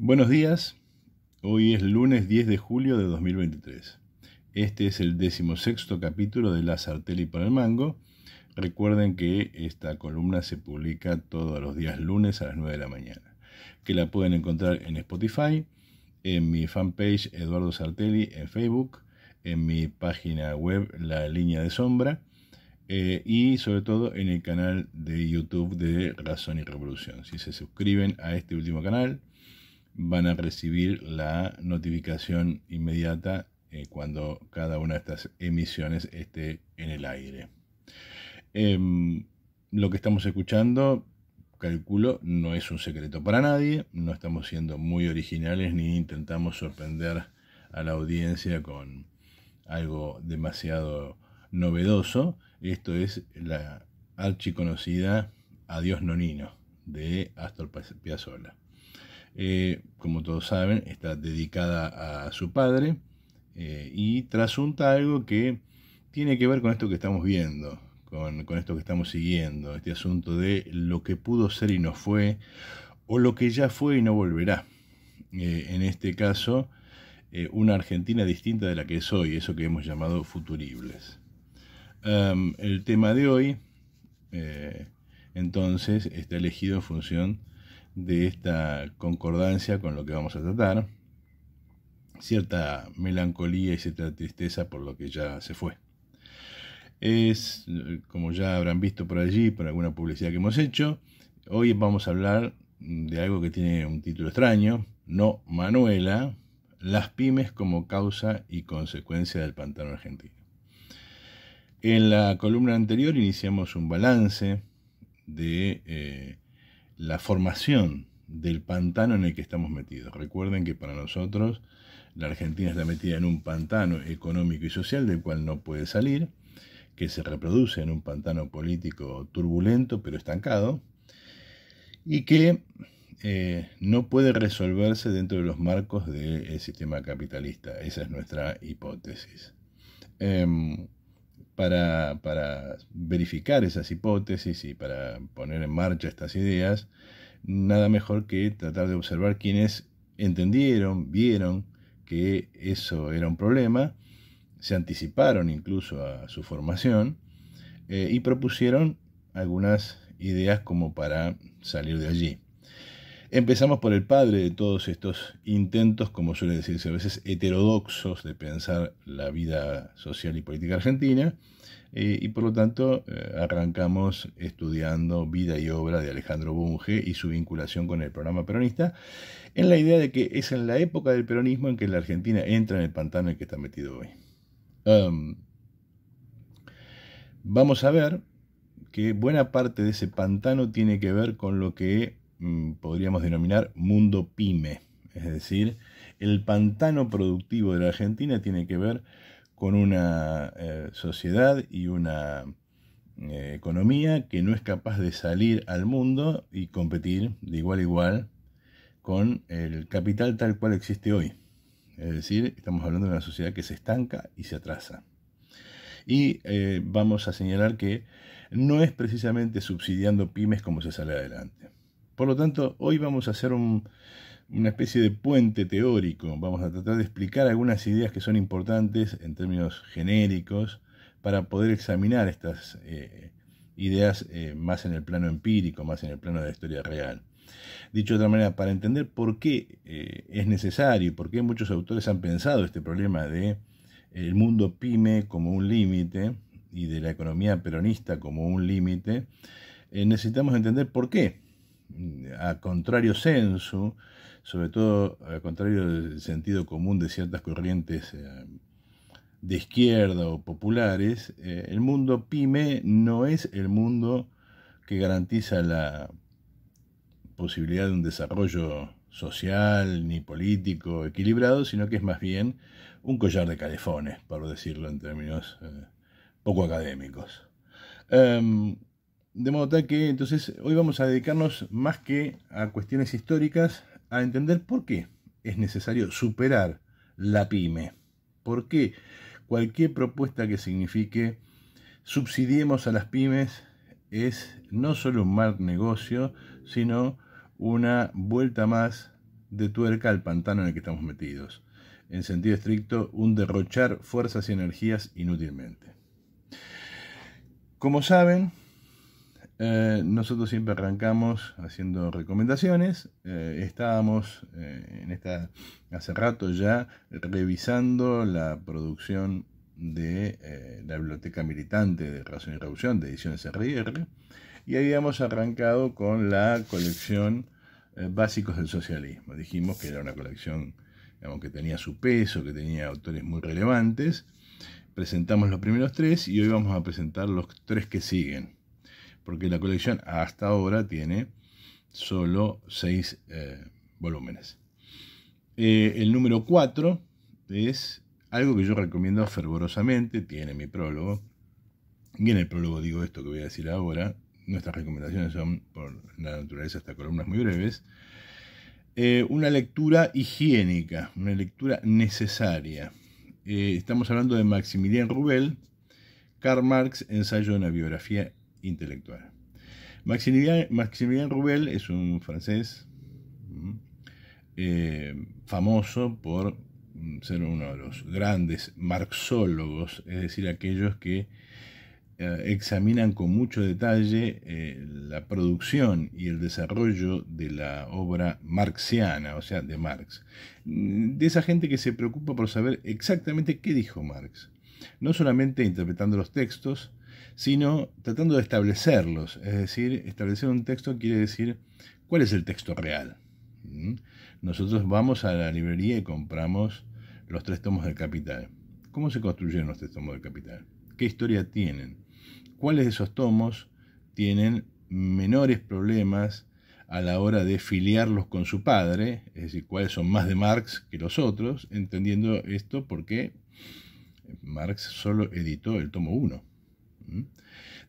Buenos días, hoy es lunes 10 de julio de 2023. Este es el 16º capítulo de La Sarteli por el Mango. Recuerden que esta columna se publica todos los días lunes a las 9 de la mañana, que la pueden encontrar en Spotify, en mi fanpage Eduardo Sarteli en Facebook, en mi página web La Línea de Sombra, y sobre todo en el canal de YouTube de Razón y Revolución. Si se suscriben a este último canal, van a recibir la notificación inmediata cuando cada una de estas emisiones esté en el aire. Lo que estamos escuchando, calculo, no es un secreto para nadie, no estamos siendo muy originales ni intentamos sorprender a la audiencia con algo demasiado novedoso. Esto es la archiconocida Adiós Nonino de Astor Piazzolla. Como todos saben, está dedicada a su padre y trasunta algo que tiene que ver con esto que estamos viendo, con esto que estamos siguiendo, este asunto de lo que pudo ser y no fue, o lo que ya fue y no volverá. En este caso, una Argentina distinta de la que es hoy, eso que hemos llamado futuribles. El tema de hoy, entonces, está elegido en función de esta concordancia con lo que vamos a tratar, cierta melancolía y cierta tristeza por lo que ya se fue. Es, como ya habrán visto por allí, por alguna publicidad que hemos hecho, hoy vamos a hablar de algo que tiene un título extraño, No Manuela, las pymes como causa y consecuencia del pantano argentino. En la columna anterior iniciamos un balance de la formación del pantano en el que estamos metidos. Recuerden que para nosotros la Argentina está metida en un pantano económico y social del cual no puede salir, que se reproduce en un pantano político turbulento pero estancado y que no puede resolverse dentro de los marcos del sistema capitalista. Esa es nuestra hipótesis. Para verificar esas hipótesis y para poner en marcha estas ideas, nada mejor que tratar de observar quienes entendieron, vieron que eso era un problema, se anticiparon incluso a su formación y propusieron algunas ideas como para salir de allí. Empezamos por el padre de todos estos intentos, como suele decirse a veces, heterodoxos de pensar la vida social y política argentina, y por lo tanto arrancamos estudiando vida y obra de Alejandro Bunge y su vinculación con el programa peronista, en la idea de que es en la época del peronismo en que la Argentina entra en el pantano en que está metido hoy. Vamos a ver que buena parte de ese pantano tiene que ver con lo que podríamos denominar mundo pyme, es decir, el pantano productivo de la Argentina tiene que ver con una sociedad y una economía que no es capaz de salir al mundo y competir de igual a igual con el capital tal cual existe hoy. Es decir, estamos hablando de una sociedad que se estanca y se atrasa. Y vamos a señalar que no es precisamente subsidiando pymes como se sale adelante. Por lo tanto, hoy vamos a hacer una especie de puente teórico. Vamos a tratar de explicar algunas ideas que son importantes en términos genéricos para poder examinar estas ideas más en el plano empírico, más en el plano de la historia real. Dicho de otra manera, para entender por qué es necesario y por qué muchos autores han pensado este problema de el mundo pyme como un límite y de la economía peronista como un límite, necesitamos entender por qué. A contrario sensu, sobre todo al contrario del sentido común de ciertas corrientes de izquierda o populares, el mundo pyme no es el mundo que garantiza la posibilidad de un desarrollo social ni político equilibrado, sino que es más bien un collar de calefones, por decirlo en términos poco académicos. De modo tal que entonces hoy vamos a dedicarnos más que a cuestiones históricas a entender por qué es necesario superar la pyme. ¿Por qué cualquier propuesta que signifique subsidiemos a las pymes es no solo un mal negocio, sino una vuelta más de tuerca al pantano en el que estamos metidos. En sentido estricto, un derrochar fuerzas y energías inútilmente. Como saben, nosotros siempre arrancamos haciendo recomendaciones. Estábamos hace rato ya revisando la producción de la Biblioteca Militante de Razón y Revolución de Ediciones R&R, y habíamos arrancado con la colección Básicos del Socialismo. Dijimos que era una colección, digamos, que tenía su peso, que tenía autores muy relevantes. Presentamos los primeros 3 y hoy vamos a presentar los 3 que siguen, porque la colección hasta ahora tiene solo 6 volúmenes. El número 4 es algo que yo recomiendo fervorosamente, tiene mi prólogo, y en el prólogo digo esto que voy a decir ahora. Nuestras recomendaciones son, por la naturaleza, hasta columnas muy breves. Una lectura higiénica, una lectura necesaria. Estamos hablando de Maximilien Rouvel, Karl Marx, ensayo de una biografía intelectual. Maximilien Rouvel es un francés famoso por ser uno de los grandes marxólogos, es decir, aquellos que examinan con mucho detalle la producción y el desarrollo de la obra marxiana, o sea, de Marx. De esa gente que se preocupa por saber exactamente qué dijo Marx. No solamente interpretando los textos, sino tratando de establecerlos. Es decir, establecer un texto quiere decir cuál es el texto real. Nosotros vamos a la librería y compramos los 3 tomos del Capital. ¿Cómo se construyeron los 3 tomos del Capital? ¿Qué historia tienen? ¿Cuáles de esos tomos tienen menores problemas a la hora de filiarlos con su padre? Es decir, cuáles son más de Marx que los otros, entendiendo esto porque Marx solo editó el tomo 1.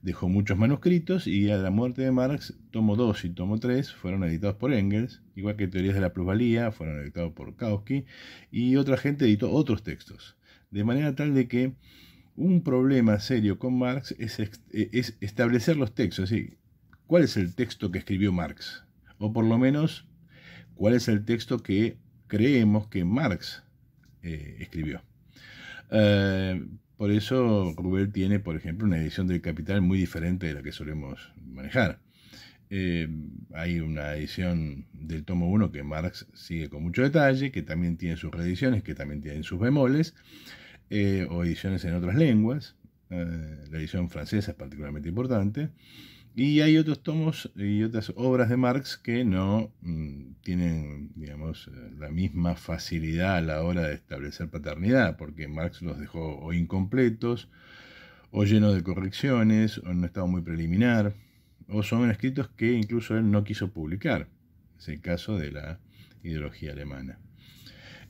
Dejó muchos manuscritos y a la muerte de Marx, tomo 2 y tomo 3 fueron editados por Engels, igual que Teorías de la Plusvalía fueron editados por Kautsky, y otra gente editó otros textos. De manera tal de que un problema serio con Marx es establecer los textos, es decir, ¿cuál es el texto que escribió Marx? O por lo menos, ¿cuál es el texto que creemos que Marx escribió? Por eso Rouvel tiene, por ejemplo, una edición del Capital muy diferente de la que solemos manejar. Hay una edición del tomo 1 que Marx sigue con mucho detalle, que también tiene sus reediciones, que también tienen sus bemoles, o ediciones en otras lenguas. La edición francesa es particularmente importante. Y hay otros tomos y otras obras de Marx que no tienen, digamos, la misma facilidad a la hora de establecer paternidad, porque Marx los dejó o incompletos, o llenos de correcciones, o en un estado muy preliminar, o son escritos que incluso él no quiso publicar. Es el caso de la ideología alemana.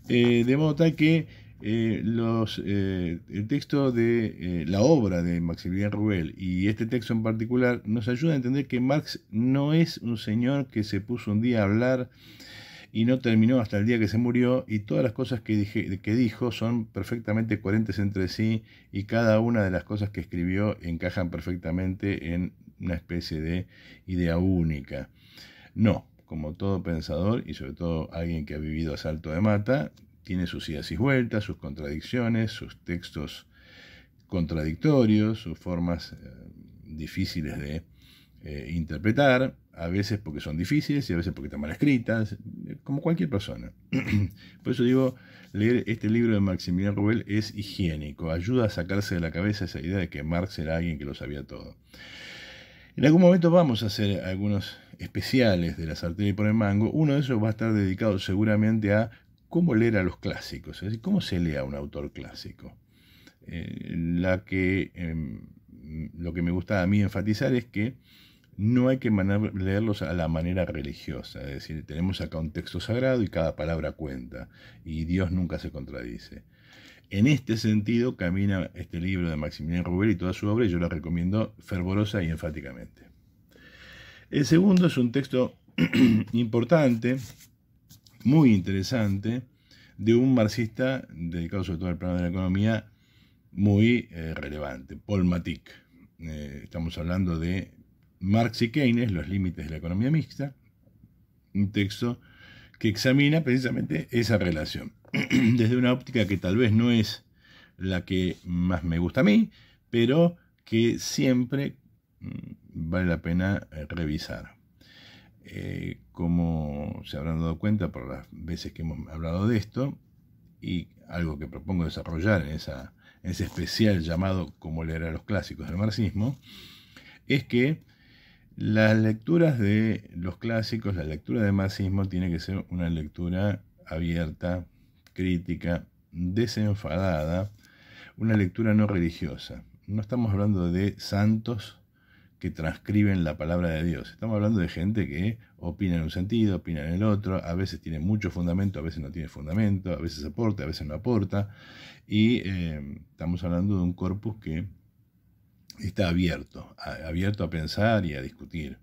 De modo tal que el texto de la obra de Maximilien Rouvel y este texto en particular nos ayuda a entender que Marx no es un señor que se puso un día a hablar y no terminó hasta el día que se murió, y todas las cosas que dijo son perfectamente coherentes entre sí, y cada una de las cosas que escribió encajan perfectamente en una especie de idea única. No, como todo pensador, y sobre todo alguien que ha vivido a salto de mata, tiene sus idas y vueltas, sus contradicciones, sus textos contradictorios, sus formas difíciles de interpretar, a veces porque son difíciles y a veces porque están mal escritas, como cualquier persona. Por eso digo, leer este libro de Maximilien Rouvel es higiénico, ayuda a sacarse de la cabeza esa idea de que Marx era alguien que lo sabía todo. En algún momento vamos a hacer algunos especiales de la sartén y por el mango. Uno de esos va a estar dedicado seguramente a cómo leer a los clásicos, es decir, cómo se lee a un autor clásico. Lo que me gusta a mí enfatizar es que no hay que leerlos a la manera religiosa, es decir, tenemos acá un texto sagrado y cada palabra cuenta, y Dios nunca se contradice. En este sentido camina este libro de Maximilien Rouvel y toda su obra, y yo la recomiendo fervorosa y enfáticamente. El segundo es un texto importante, muy interesante, de un marxista dedicado sobre todo al plano de la economía, muy relevante, Paul Matic. Estamos hablando de Marx y Keynes, los límites de la economía mixta, un texto que examina precisamente esa relación, desde una óptica que tal vez no es la que más me gusta a mí, pero que siempre vale la pena revisar. Como se habrán dado cuenta por las veces que hemos hablado de esto, y algo que propongo desarrollar en ese especial llamado Cómo leer a los clásicos del marxismo, es que las lecturas de los clásicos, la lectura del marxismo tiene que ser una lectura abierta, crítica, desenfadada, una lectura no religiosa. No estamos hablando de santos que transcriben la palabra de Dios. Estamos hablando de gente que opina en un sentido, opina en el otro, a veces tiene mucho fundamento, a veces no tiene fundamento, a veces aporta, a veces no aporta, y estamos hablando de un corpus que está abierto a pensar y a discutir.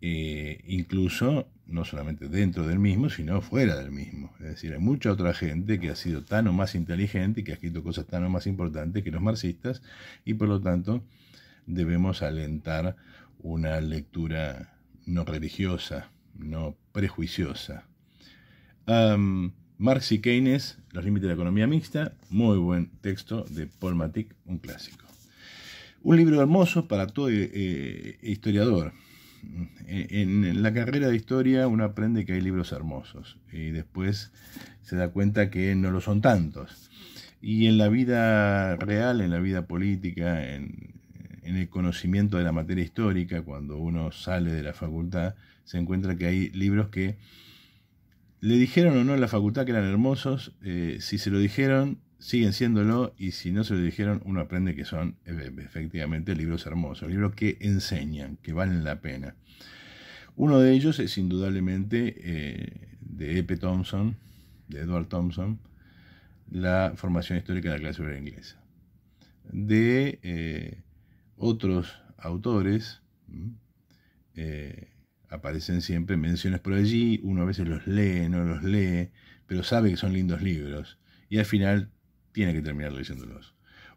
Incluso, no solamente dentro del mismo, sino fuera del mismo. Es decir, hay mucha otra gente que ha sido tan o más inteligente y que ha escrito cosas tan o más importantes que los marxistas, y por lo tanto debemos alentar una lectura no religiosa, no prejuiciosa. Marx y Keynes, Los límites de la economía mixta, muy buen texto de Paul Matic, un clásico. Un libro hermoso para todo historiador. En la carrera de historia uno aprende que hay libros hermosos y después se da cuenta que no lo son tantos. Y en la vida real, en la vida política, en el conocimiento de la materia histórica, cuando uno sale de la facultad, se encuentra que hay libros que le dijeron o no en la facultad que eran hermosos, si se lo dijeron, siguen siéndolo, y si no se lo dijeron, uno aprende que son efectivamente libros hermosos, libros que enseñan, que valen la pena. Uno de ellos es indudablemente de E.P. Thompson, de Edward Thompson, La formación histórica de la clase obrera inglesa. De otros autores aparecen siempre menciones por allí, uno a veces los lee, no los lee, pero sabe que son lindos libros, y al final tiene que terminar leyéndolos.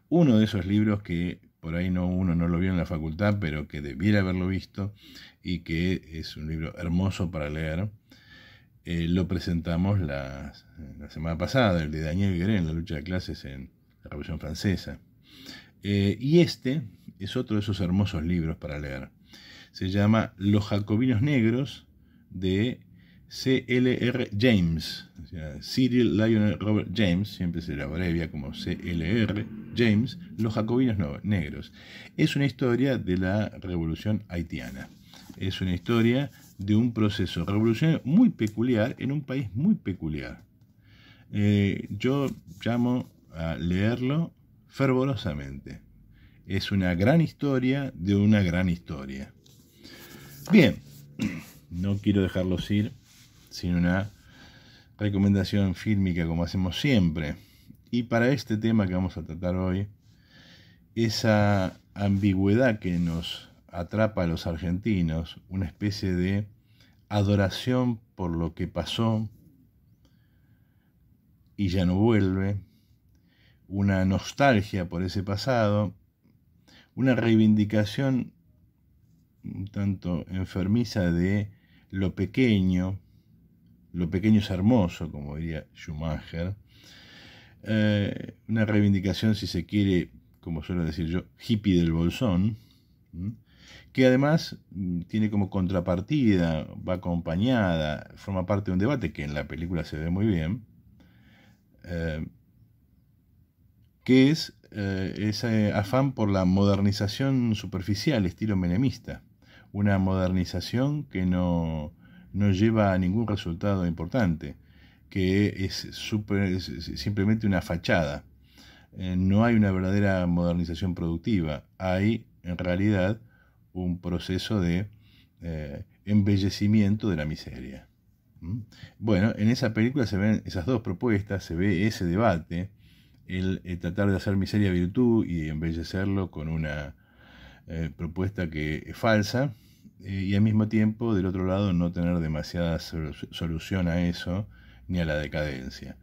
Uno de esos libros que por ahí uno no lo vio en la facultad, pero que debiera haberlo visto, y que es un libro hermoso para leer, lo presentamos la semana pasada, el de Daniel Guérin, La lucha de clases en la Revolución Francesa. Y este es otro de esos hermosos libros para leer. Se llama Los Jacobinos Negros, de C.L.R. James. O sea, Cyril Lionel Robert James, siempre se le abrevia como C.L.R. James, Los Jacobinos Negros. Es una historia de la Revolución Haitiana. Es una historia de un proceso revolucionario muy peculiar en un país muy peculiar. Yo llamo a leerlo fervorosamente. Es una gran historia de una gran historia. Bien, no quiero dejarlos ir sin una recomendación fílmica como hacemos siempre. Y para este tema que vamos a tratar hoy, esa ambigüedad que nos atrapa a los argentinos, una especie de adoración por lo que pasó y ya no vuelve, una nostalgia por ese pasado, una reivindicación un tanto enfermiza de lo pequeño es hermoso, como diría Schumacher, una reivindicación, si se quiere, como suelo decir yo, hippie del bolsón, que además tiene como contrapartida, va acompañada, forma parte de un debate que en la película se ve muy bien, que es ese afán por la modernización superficial, estilo menemista, una modernización que no lleva a ningún resultado importante, que es simplemente una fachada. No hay una verdadera modernización productiva, hay en realidad un proceso de embellecimiento de la miseria. Bueno, en esa película se ven esas dos propuestas, se ve ese debate, el tratar de hacer miseria virtud y embellecerlo con una propuesta que es falsa, y al mismo tiempo, del otro lado, no tener demasiada solución a eso, ni a la decadencia.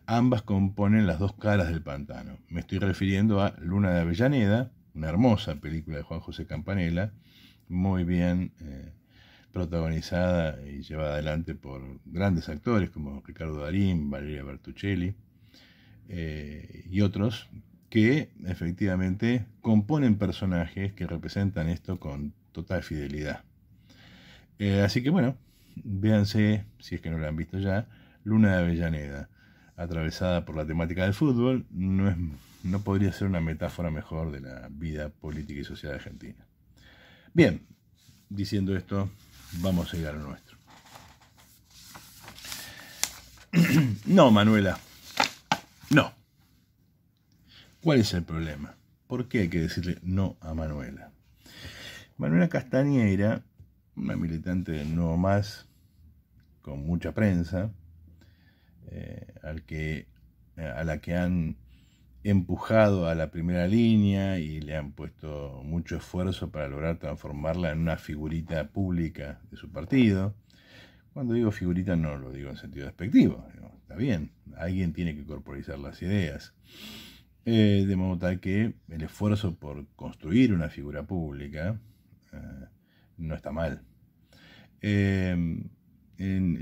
Ambas componen las dos caras del pantano. Me estoy refiriendo a Luna de Avellaneda, una hermosa película de Juan José Campanella, muy bien protagonizada y llevada adelante por grandes actores como Ricardo Darín, Valeria Bertuccelli y otros que efectivamente componen personajes que representan esto con total fidelidad. Así que bueno, véanse, si es que no lo han visto ya, Luna de Avellaneda, atravesada por la temática del fútbol, no podría ser una metáfora mejor de la vida política y social argentina. Bien, diciendo esto, vamos a ir a lo nuestro. No, Manuela, no. ¿Cuál es el problema? ¿Por qué hay que decirle no a Manuela? Manuela Castañeira, una militante del Nuevo Más, con mucha prensa, a la que han empujado a la primera línea y le han puesto mucho esfuerzo para lograr transformarla en una figurita pública de su partido. Cuando digo figurita no lo digo en sentido despectivo, está bien, alguien tiene que corporizar las ideas. De modo tal que el esfuerzo por construir una figura pública no está mal. En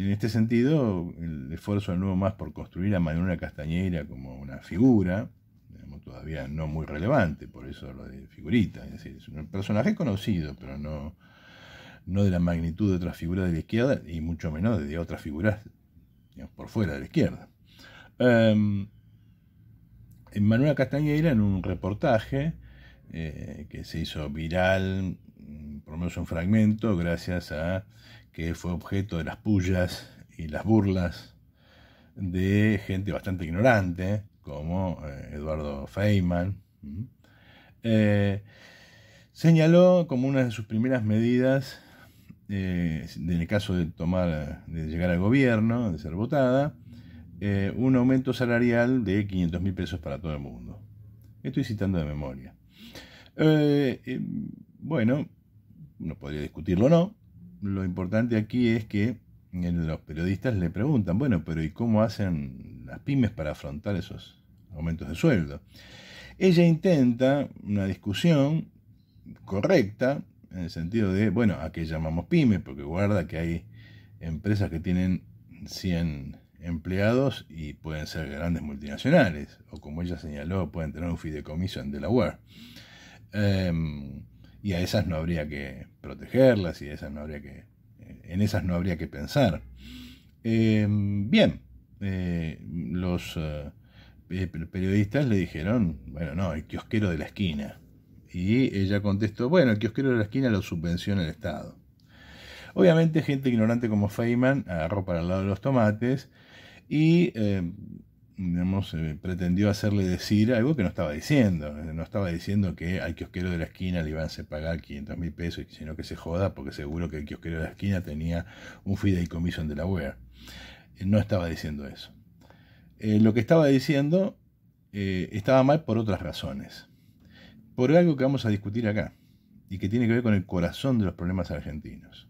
este sentido, el esfuerzo del Nuevo Más por construir a Manuela Castañeira como una figura, digamos, todavía no muy relevante, por eso lo de figurita, es decir, es un personaje conocido, pero no de la magnitud de otras figuras de la izquierda, y mucho menos de otras figuras, digamos, por fuera de la izquierda. Manuela Castañeira, en un reportaje que se hizo viral, por lo menos un fragmento, gracias a que fue objeto de las pullas y las burlas de gente bastante ignorante, como Eduardo Feynman, señaló como una de sus primeras medidas, en el caso de llegar al gobierno, de ser votada, un aumento salarial de 500.000 pesos para todo el mundo. Estoy citando de memoria. Bueno, no podría discutirlo o no. Lo importante aquí es que los periodistas le preguntan, bueno, pero ¿y cómo hacen las pymes para afrontar esos aumentos de sueldo? Ella intenta una discusión correcta, en el sentido de, bueno, ¿a qué llamamos pymes? Porque guarda que hay empresas que tienen 100 empleados y pueden ser grandes multinacionales, o como ella señaló, pueden tener un fideicomiso en Delaware. Y a esas no habría que protegerlas y en esas no habría que pensar. Bien, los periodistas le dijeron, bueno, no, el kiosquero de la esquina. Y ella contestó, bueno, el kiosquero de la esquina lo subvenciona el Estado. Obviamente gente ignorante como Feynman agarró para el lado de los tomates y pretendió hacerle decir algo que no estaba diciendo. No estaba diciendo que al kiosquero de la esquina le iban a pagar 500.000 pesos, sino que se joda, porque seguro que el kiosquero de la esquina tenía un fideicomiso en Delaware. No estaba diciendo eso. Lo que estaba diciendo estaba mal por otras razones. Por algo que vamos a discutir acá, y que tiene que ver con el corazón de los problemas argentinos.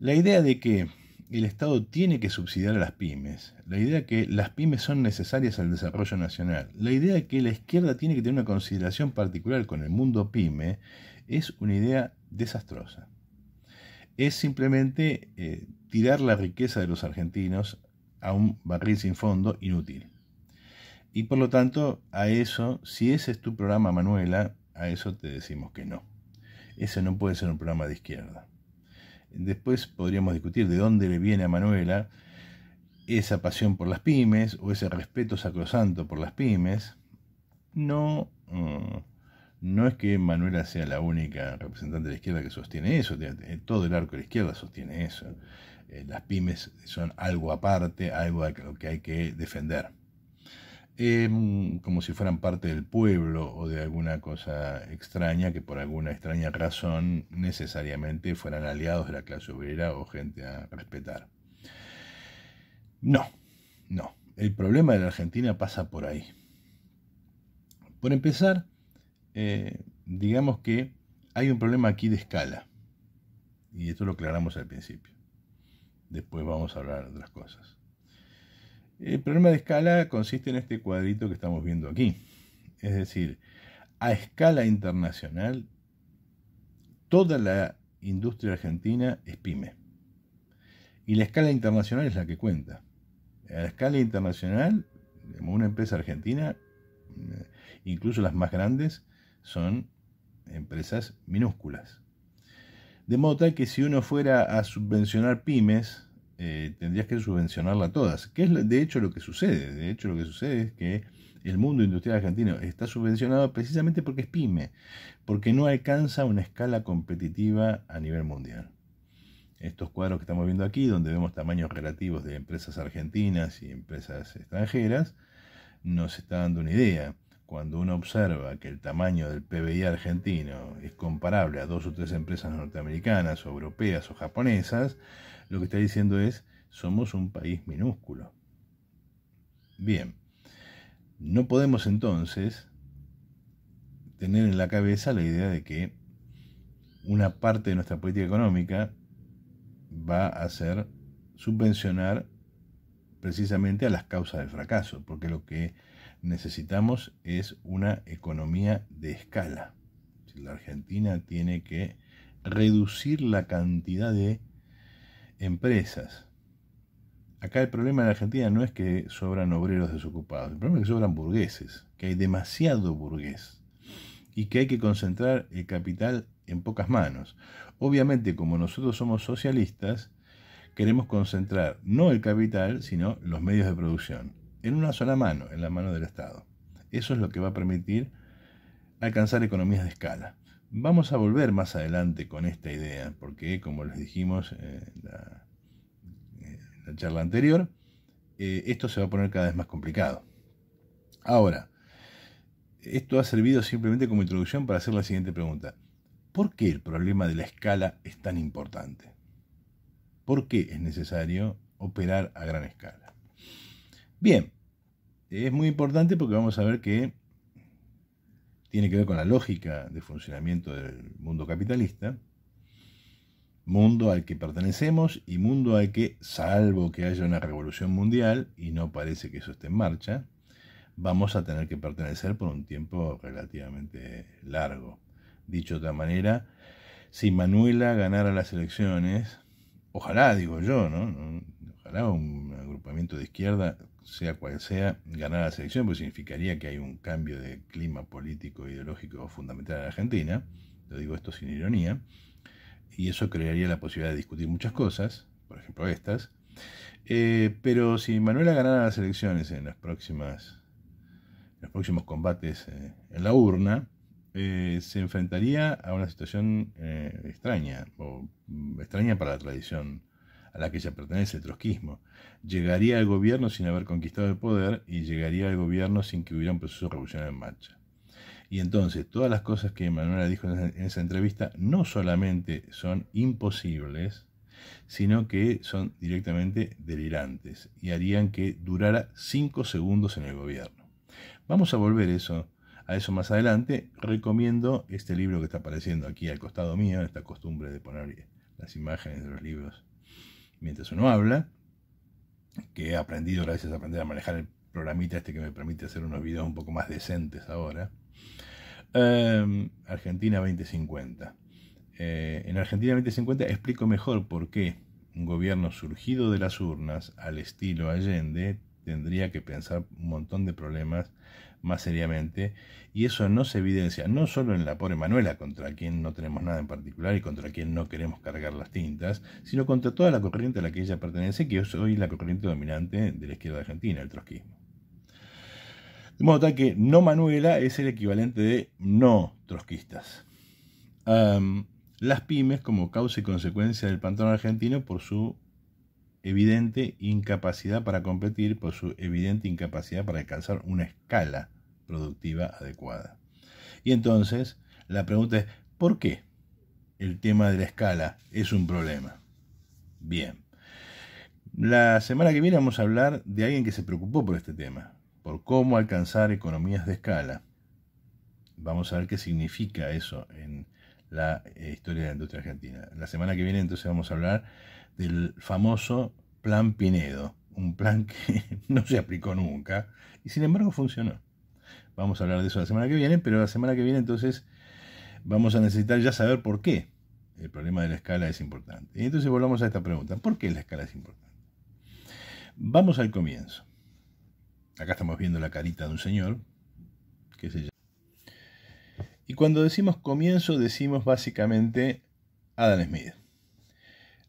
La idea de que el Estado tiene que subsidiar a las pymes, la idea de que las pymes son necesarias al desarrollo nacional, la idea de que la izquierda tiene que tener una consideración particular con el mundo pyme, es una idea desastrosa. Es simplemente tirar la riqueza de los argentinos a un barril sin fondo inútil. Y por lo tanto, a eso, si ese es tu programa, Manuela, a eso te decimos que no. Ese no puede ser un programa de izquierda. Después podríamos discutir de dónde le viene a Manuela esa pasión por las pymes o ese respeto sacrosanto por las pymes. No es que Manuela sea la única representante de la izquierda que sostiene eso. Todo el arco de la izquierda sostiene eso. Las pymes son algo aparte, algo que hay que defender. Como si fueran parte del pueblo o de alguna cosa extraña que por alguna extraña razón necesariamente fueran aliados de la clase obrera o gente a respetar. No. El problema de la Argentina pasa por ahí. Por empezar, digamos que hay un problema aquí de escala. Y esto lo aclaramos al principio. Después vamos a hablar de otras cosas. El problema de escala consiste en este cuadrito que estamos viendo aquí. Es decir, a escala internacional, toda la industria argentina es pyme. Y la escala internacional es la que cuenta. A la escala internacional, una empresa argentina, incluso las más grandes, son empresas minúsculas. De modo tal que si uno fuera a subvencionar pymes, tendrías que subvencionarla todas, que es de hecho lo que sucede. De hecho lo que sucede es que el mundo industrial argentino está subvencionado precisamente porque es pyme, porque no alcanza una escala competitiva a nivel mundial. Estos cuadros que estamos viendo aquí, donde vemos tamaños relativos de empresas argentinas y empresas extranjeras, nos está dando una idea. Cuando uno observa que el tamaño del PBI argentino es comparable a 2 o 3 empresas norteamericanas o europeas o japonesas, lo que está diciendo es, somos un país minúsculo. Bien, no podemos entonces tener en la cabeza la idea de que una parte de nuestra política económica va a ser subvencionar precisamente a las causas del fracaso, porque lo que necesitamos es una economía de escala. La Argentina tiene que reducir la cantidad de empresas. Acá el problema en la Argentina no es que sobran obreros desocupados, el problema es que sobran burgueses, que hay demasiado burgués y que hay que concentrar el capital en pocas manos. Obviamente, como nosotros somos socialistas, queremos concentrar no el capital, sino los medios de producción, en una sola mano, en la mano del Estado. Eso es lo que va a permitir alcanzar economías de escala. Vamos a volver más adelante con esta idea, porque como les dijimos en la charla anterior, esto se va a poner cada vez más complicado. Ahora, esto ha servido simplemente como introducción para hacer la siguiente pregunta. ¿Por qué el problema de la escala es tan importante? ¿Por qué es necesario operar a gran escala? Bien, es muy importante porque vamos a ver que tiene que ver con la lógica de funcionamiento del mundo capitalista, mundo al que pertenecemos y mundo al que, salvo que haya una revolución mundial, y no parece que eso esté en marcha, vamos a tener que pertenecer por un tiempo relativamente largo. Dicho de otra manera, si Manuela ganara las elecciones, ojalá, digo yo, ¿no? Ojalá un agrupamiento de izquierda, sea cual sea, ganara las elecciones, porque significaría que hay un cambio de clima político e ideológico fundamental en la Argentina. Lo digo esto sin ironía. Y eso crearía la posibilidad de discutir muchas cosas, por ejemplo estas. Pero si Manuela ganara las elecciones en los próximos combates en la urna, se enfrentaría a una situación extraña para la tradición a la que ella pertenece, el trotskismo. Llegaría al gobierno sin haber conquistado el poder y llegaría al gobierno sin que hubiera un proceso revolucionario en marcha. Y entonces todas las cosas que Manuela dijo en esa entrevista no solamente son imposibles, sino que son directamente delirantes y harían que durara 5 segundos en el gobierno. Vamos a volver a eso más adelante. Recomiendo este libro que está apareciendo aquí al costado mío, esta costumbre de poner las imágenes de los libros mientras uno habla, que he aprendido gracias a aprender a manejar el programita este que me permite hacer unos videos un poco más decentes ahora. Argentina 2050. En Argentina 2050 explico mejor por qué un gobierno surgido de las urnas al estilo Allende tendría que pensar un montón de problemas más seriamente, y eso no se evidencia no solo en la pobre Manuela, contra quien no tenemos nada en particular y contra quien no queremos cargar las tintas, sino contra toda la corriente a la que ella pertenece, que es hoy la corriente dominante de la izquierda argentina, el trotskismo. De modo tal que no Manuela es el equivalente de no trotskistas. Las pymes como causa y consecuencia del pantano argentino por su evidente incapacidad para competir, por su evidente incapacidad para alcanzar una escala productiva adecuada. Y entonces la pregunta es, ¿por qué el tema de la escala es un problema? Bien, la semana que viene vamos a hablar de alguien que se preocupó por este tema, por cómo alcanzar economías de escala. Vamos a ver qué significa eso en la historia de la industria argentina. La semana que viene entonces vamos a hablar del famoso Plan Pinedo, un plan que no se aplicó nunca y sin embargo funcionó. Vamos a hablar de eso la semana que viene, pero la semana que viene entonces vamos a necesitar ya saber por qué el problema de la escala es importante. Y entonces volvamos a esta pregunta, ¿por qué la escala es importante? Vamos al comienzo. Acá estamos viendo la carita de un señor, que se llama. Y cuando decimos comienzo, decimos básicamente Adam Smith.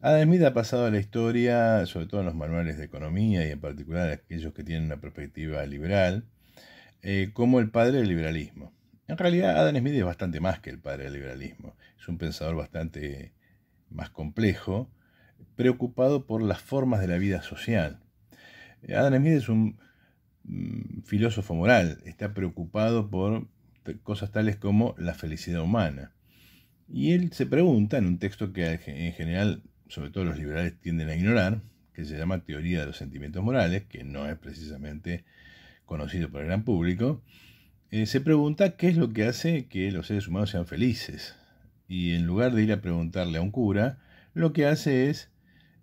Adam Smith ha pasado a la historia, sobre todo en los manuales de economía y en particular aquellos que tienen una perspectiva liberal, como el padre del liberalismo. En realidad, Adam Smith es bastante más que el padre del liberalismo. Es un pensador bastante más complejo, preocupado por las formas de la vida social. Adam Smith es un filósofo moral, está preocupado por cosas tales como la felicidad humana. Y él se pregunta en un texto que en general, sobre todo los liberales, tienden a ignorar, que se llama Teoría de los Sentimientos Morales, que no es precisamente conocido por el gran público, se pregunta qué es lo que hace que los seres humanos sean felices. Y en lugar de ir a preguntarle a un cura, lo que hace es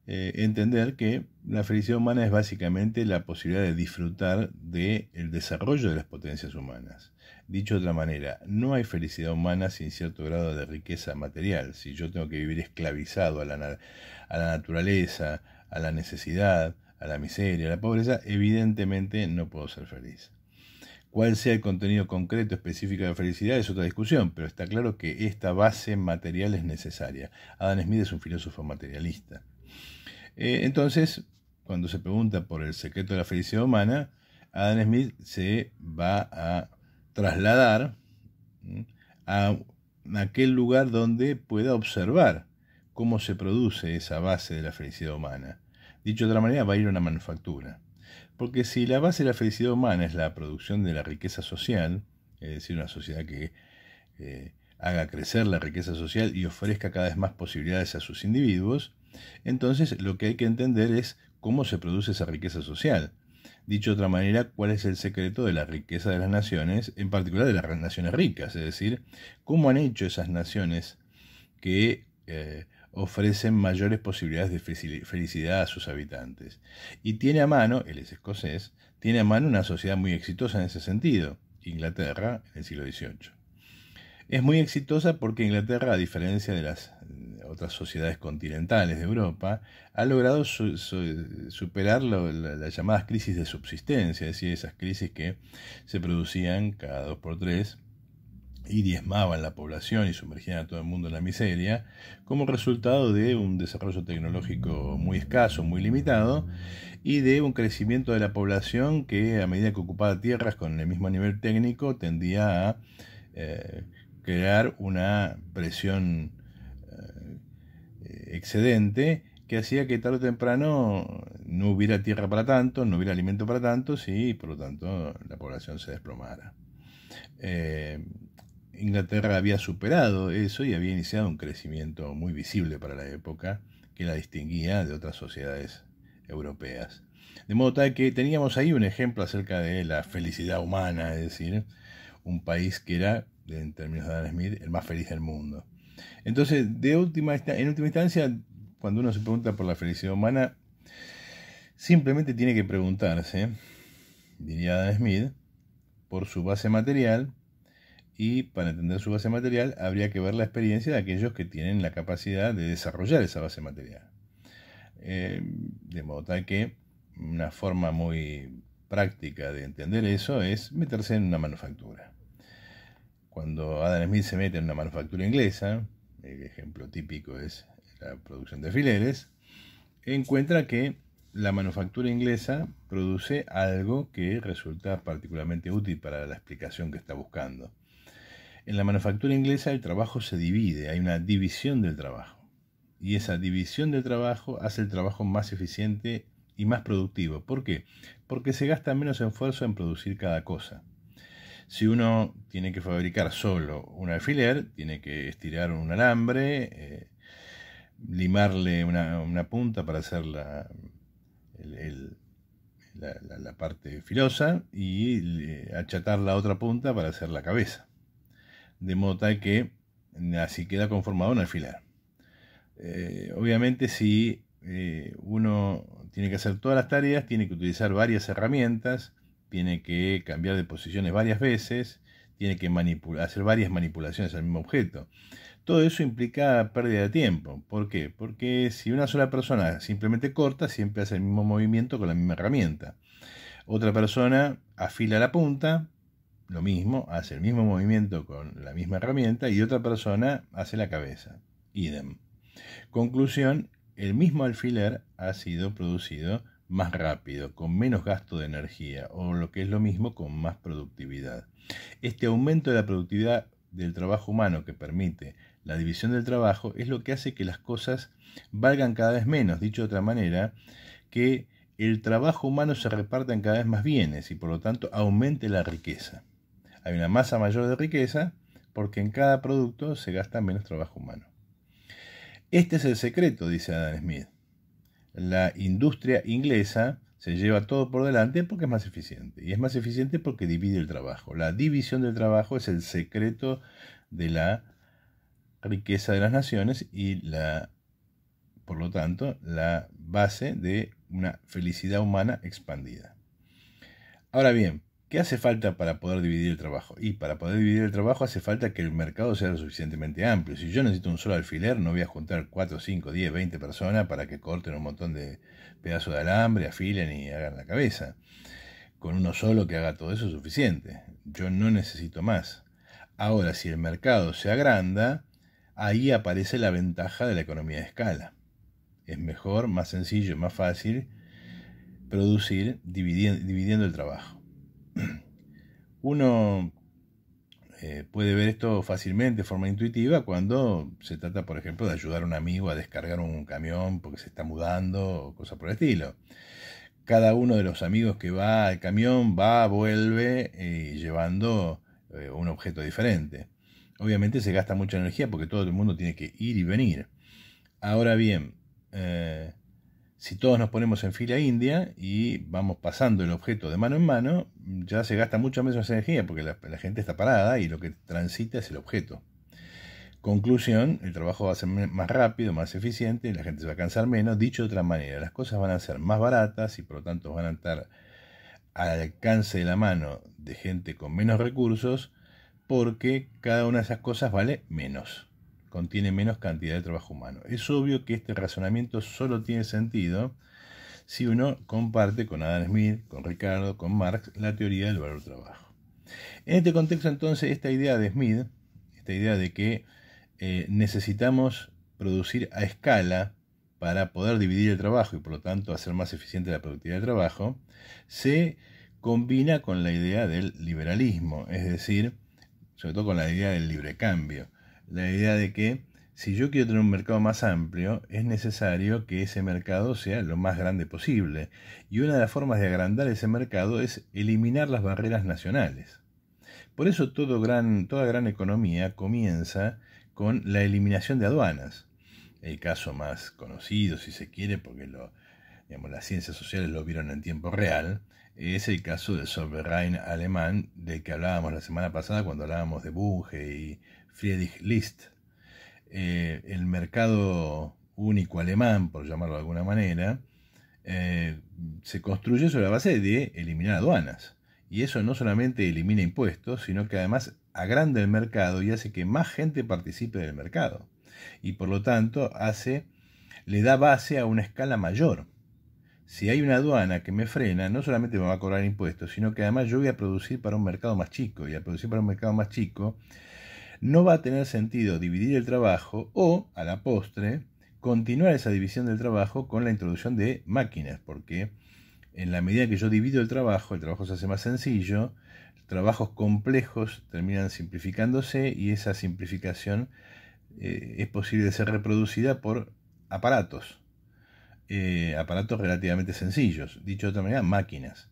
entender que la felicidad humana es básicamente la posibilidad de disfrutar del desarrollo de las potencias humanas. Dicho de otra manera, no hay felicidad humana sin cierto grado de riqueza material. Si yo tengo que vivir esclavizado a la naturaleza, a la necesidad, a la miseria, a la pobreza, evidentemente no puedo ser feliz. Cuál sea el contenido concreto específico de la felicidad es otra discusión, pero está claro que esta base material es necesaria. Adam Smith es un filósofo materialista. Entonces, cuando se pregunta por el secreto de la felicidad humana, Adam Smith se va a trasladar a aquel lugar donde pueda observar cómo se produce esa base de la felicidad humana. Dicho de otra manera, va a ir a una manufactura. Porque si la base de la felicidad humana es la producción de la riqueza social, es decir, una sociedad que haga crecer la riqueza social y ofrezca cada vez más posibilidades a sus individuos, entonces lo que hay que entender es cómo se produce esa riqueza social. Dicho de otra manera, cuál es el secreto de la riqueza de las naciones, en particular de las naciones ricas, es decir, cómo han hecho esas naciones que ofrecen mayores posibilidades de felicidad a sus habitantes. Y tiene a mano, él es escocés, tiene a mano una sociedad muy exitosa en ese sentido, Inglaterra en el siglo XVIII. Es muy exitosa porque Inglaterra, a diferencia de las otras sociedades continentales de Europa, ha logrado superar las llamadas crisis de subsistencia, es decir, esas crisis que se producían cada 2 por 3 y diezmaban la población y sumergían a todo el mundo en la miseria, como resultado de un desarrollo tecnológico muy escaso, muy limitado, y de un crecimiento de la población que, a medida que ocupaba tierras con el mismo nivel técnico, tendía a crear una presión excedente que hacía que tarde o temprano no hubiera tierra para tanto, no hubiera alimento para tantos y por lo tanto la población se desplomara. Inglaterra había superado eso y había iniciado un crecimiento muy visible para la época que la distinguía de otras sociedades europeas. De modo tal que teníamos ahí un ejemplo acerca de la felicidad humana, es decir, un país que era, en términos de Adam Smith, el más feliz del mundo. Entonces, en última instancia, cuando uno se pregunta por la felicidad humana, simplemente tiene que preguntarse, diría Adam Smith, por su base material, y para entender su base material habría que ver la experiencia de aquellos que tienen la capacidad de desarrollar esa base material. De modo tal que una forma muy práctica de entender eso es meterse en una manufactura. Cuando Adam Smith se mete en una manufactura inglesa, el ejemplo típico es la producción de alfileres, encuentra que la manufactura inglesa produce algo que resulta particularmente útil para la explicación que está buscando. En la manufactura inglesa el trabajo se divide, hay una división del trabajo. Y esa división del trabajo hace el trabajo más eficiente y más productivo. ¿Por qué? Porque se gasta menos esfuerzo en producir cada cosa. Si uno tiene que fabricar solo un alfiler, tiene que estirar un alambre, limarle una punta para hacer la parte filosa y achatar la otra punta para hacer la cabeza. De modo tal que así queda conformado un alfiler. Obviamente si uno tiene que hacer todas las tareas, tiene que utilizar varias herramientas, tiene que cambiar de posiciones varias veces, tiene que hacer varias manipulaciones al mismo objeto. Todo eso implica pérdida de tiempo. ¿Por qué? Porque si una sola persona simplemente corta, siempre hace el mismo movimiento con la misma herramienta. Otra persona afila la punta, lo mismo, hace el mismo movimiento con la misma herramienta, y otra persona hace la cabeza. Idem. Conclusión, el mismo alfiler ha sido producido más rápido, con menos gasto de energía, o lo que es lo mismo, con más productividad. Este aumento de la productividad del trabajo humano que permite la división del trabajo es lo que hace que las cosas valgan cada vez menos. Dicho de otra manera, que el trabajo humano se reparta en cada vez más bienes y por lo tanto aumente la riqueza. Hay una masa mayor de riqueza porque en cada producto se gasta menos trabajo humano. Este es el secreto, dice Adam Smith. La industria inglesa se lleva todo por delante porque es más eficiente. Y es más eficiente porque divide el trabajo. La división del trabajo es el secreto de la riqueza de las naciones y por lo tanto, la base de una felicidad humana expandida. Ahora bien, ¿qué hace falta para poder dividir el trabajo? Y para poder dividir el trabajo hace falta que el mercado sea lo suficientemente amplio. Si yo necesito un solo alfiler, no voy a juntar 4, 5, 10, 20 personas para que corten un montón de pedazos de alambre, afilen y hagan la cabeza. Con uno solo que haga todo eso es suficiente. Yo no necesito más. Ahora, si el mercado se agranda, ahí aparece la ventaja de la economía de escala. Es mejor, más sencillo, más fácil producir dividiendo el trabajo. Uno puede ver esto fácilmente, de forma intuitiva, cuando se trata, por ejemplo, de ayudar a un amigo a descargar un camión porque se está mudando o cosas por el estilo. Cada uno de los amigos que va al camión vuelve llevando un objeto diferente. Obviamente se gasta mucha energía porque todo el mundo tiene que ir y venir. Ahora bien, si todos nos ponemos en fila india y vamos pasando el objeto de mano en mano, ya se gasta mucho menos energía porque la gente está parada y lo que transita es el objeto. Conclusión, el trabajo va a ser más rápido, más eficiente, la gente se va a cansar menos. Dicho de otra manera, las cosas van a ser más baratas y por lo tanto van a estar al alcance de la mano de gente con menos recursos porque cada una de esas cosas vale menos, contiene menos cantidad de trabajo humano. Es obvio que este razonamiento solo tiene sentido si uno comparte con Adam Smith, con Ricardo, con Marx, la teoría del valor trabajo. En este contexto entonces, esta idea de Smith, esta idea de que necesitamos producir a escala para poder dividir el trabajo y por lo tanto hacer más eficiente la productividad del trabajo, se combina con la idea del liberalismo, es decir, sobre todo con la idea del libre cambio, la idea de que si yo quiero tener un mercado más amplio, es necesario que ese mercado sea lo más grande posible. Y una de las formas de agrandar ese mercado es eliminar las barreras nacionales. Por eso toda gran economía comienza con la eliminación de aduanas. El caso más conocido, si se quiere, porque las ciencias sociales lo vieron en tiempo real, es el caso del Zollverein alemán, del que hablábamos la semana pasada cuando hablábamos de Bunge y Friedrich List. El mercado único alemán, por llamarlo de alguna manera, se construye sobre la base de eliminar aduanas. Y eso no solamente elimina impuestos, sino que además agranda el mercado y hace que más gente participe del mercado. Y por lo tanto le da base a una escala mayor. Si hay una aduana que me frena, no solamente me va a cobrar impuestos, sino que además yo voy a producir para un mercado más chico. Y al producir para un mercado más chico, no va a tener sentido dividir el trabajo o, a la postre, continuar esa división del trabajo con la introducción de máquinas, porque en la medida que yo divido el trabajo se hace más sencillo, trabajos complejos terminan simplificándose y esa simplificación es posible de ser reproducida por aparatos relativamente sencillos, dicho de otra manera, máquinas.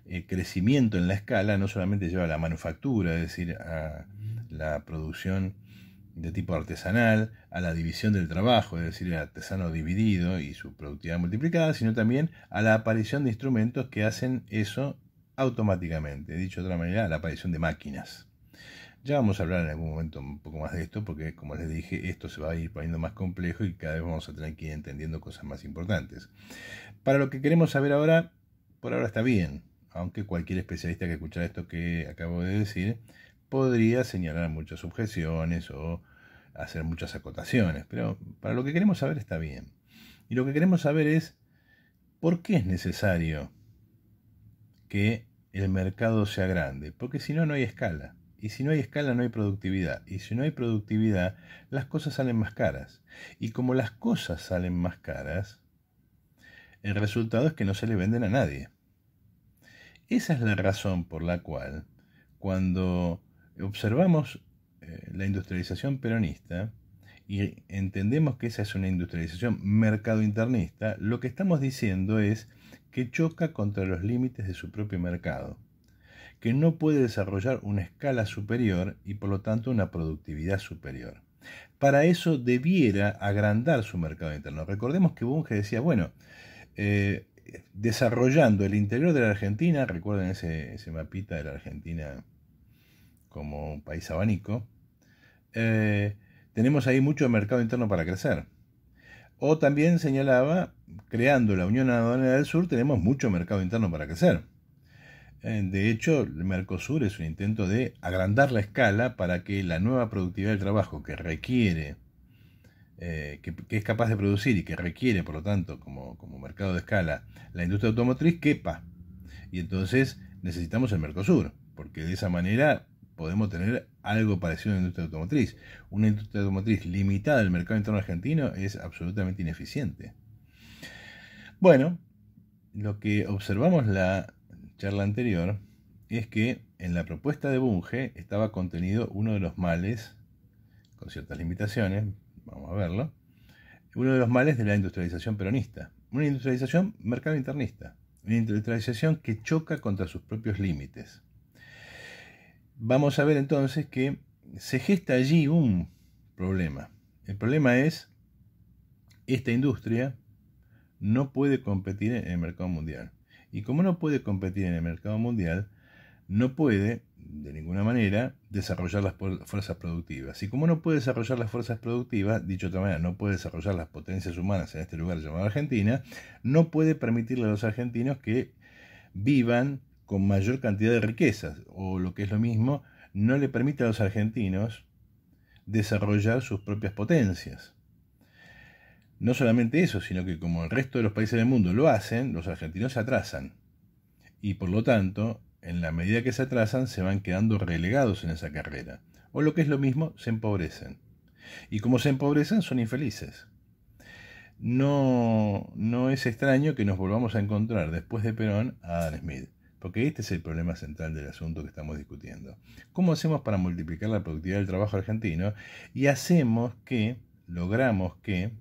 El crecimiento en la escala no solamente lleva a la manufactura, es decir, a la producción de tipo artesanal, a la división del trabajo, es decir, el artesano dividido y su productividad multiplicada, sino también a la aparición de instrumentos que hacen eso automáticamente, dicho de otra manera, a la aparición de máquinas. Ya vamos a hablar en algún momento un poco más de esto, porque como les dije, esto se va a ir poniendo más complejo y cada vez vamos a tener que ir entendiendo cosas más importantes. Para lo que queremos saber ahora, por ahora está bien, aunque cualquier especialista que escuchara esto que acabo de decir podría señalar muchas objeciones o hacer muchas acotaciones, pero para lo que queremos saber está bien. Y lo que queremos saber es por qué es necesario que el mercado sea grande, porque si no, no hay escala. Y si no hay escala, no hay productividad. Y si no hay productividad, las cosas salen más caras. Y como las cosas salen más caras, el resultado es que no se le venden a nadie. Esa es la razón por la cual, cuando observamos la industrialización peronista y entendemos que esa es una industrialización mercado-internista, lo que estamos diciendo es que choca contra los límites de su propio mercado, que no puede desarrollar una escala superior y por lo tanto una productividad superior. Para eso debiera agrandar su mercado interno. Recordemos que Bunge decía, bueno, desarrollando el interior de la Argentina, recuerden ese mapita de la Argentina como un país abanico, tenemos ahí mucho mercado interno para crecer. O también señalaba, creando la Unión Aduanera del Sur, tenemos mucho mercado interno para crecer. De hecho, el Mercosur es un intento de agrandar la escala para que la nueva productividad del trabajo que requiere, que es capaz de producir y que requiere, por lo tanto, como mercado de escala, la industria automotriz, quepa. Y entonces necesitamos el Mercosur, porque de esa manera podemos tener algo parecido a la industria automotriz. Una industria automotriz limitada al mercado interno argentino es absolutamente ineficiente. Bueno, lo que observamos la charla anterior es que en la propuesta de Bunge estaba contenido uno de los males, con ciertas limitaciones, vamos a verlo, uno de los males de la industrialización peronista, una industrialización mercado internista, una industrialización que choca contra sus propios límites. Vamos a ver entonces que se gesta allí un problema. El problema es, esta industria no puede competir en el mercado mundial. Y como no puede competir en el mercado mundial, no puede, de ninguna manera, desarrollar las fuerzas productivas. Y como no puede desarrollar las fuerzas productivas, dicho de otra manera, no puede desarrollar las potencias humanas en este lugar llamado Argentina, no puede permitirle a los argentinos que vivan con mayor cantidad de riquezas, o lo que es lo mismo, no le permite a los argentinos desarrollar sus propias potencias. No solamente eso, sino que como el resto de los países del mundo lo hacen, los argentinos se atrasan. Y por lo tanto, en la medida que se atrasan, se van quedando relegados en esa carrera. O lo que es lo mismo, se empobrecen. Y como se empobrecen, son infelices. No es extraño que nos volvamos a encontrar después de Perón a Adam Smith. Porque este es el problema central del asunto que estamos discutiendo. ¿Cómo hacemos para multiplicar la productividad del trabajo argentino? Y logramos que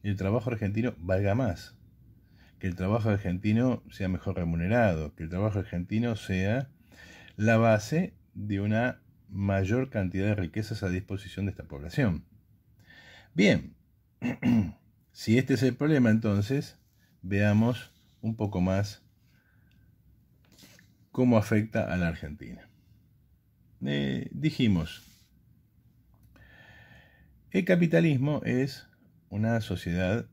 el trabajo argentino valga más, que el trabajo argentino sea mejor remunerado, que el trabajo argentino sea la base de una mayor cantidad de riquezas a disposición de esta población. Bien, si este es el problema, entonces veamos un poco más cómo afecta a la Argentina. Dijimos, el capitalismo es una sociedad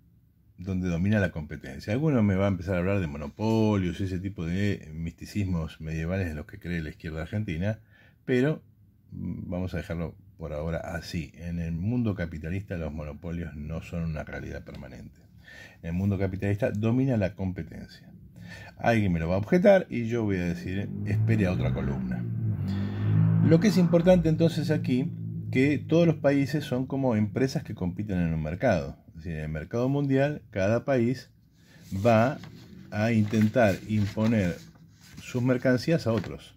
donde domina la competencia. Algunos me van a empezar a hablar de monopolios y ese tipo de misticismos medievales en los que cree la izquierda argentina, pero vamos a dejarlo por ahora así. En el mundo capitalista los monopolios no son una realidad permanente. En el mundo capitalista domina la competencia. Alguien me lo va a objetar y yo voy a decir, espere a otra columna. Lo que es importante entonces aquí, que todos los países son como empresas que compiten en un mercado. Es decir, en el mercado mundial, cada país va a intentar imponer sus mercancías a otros.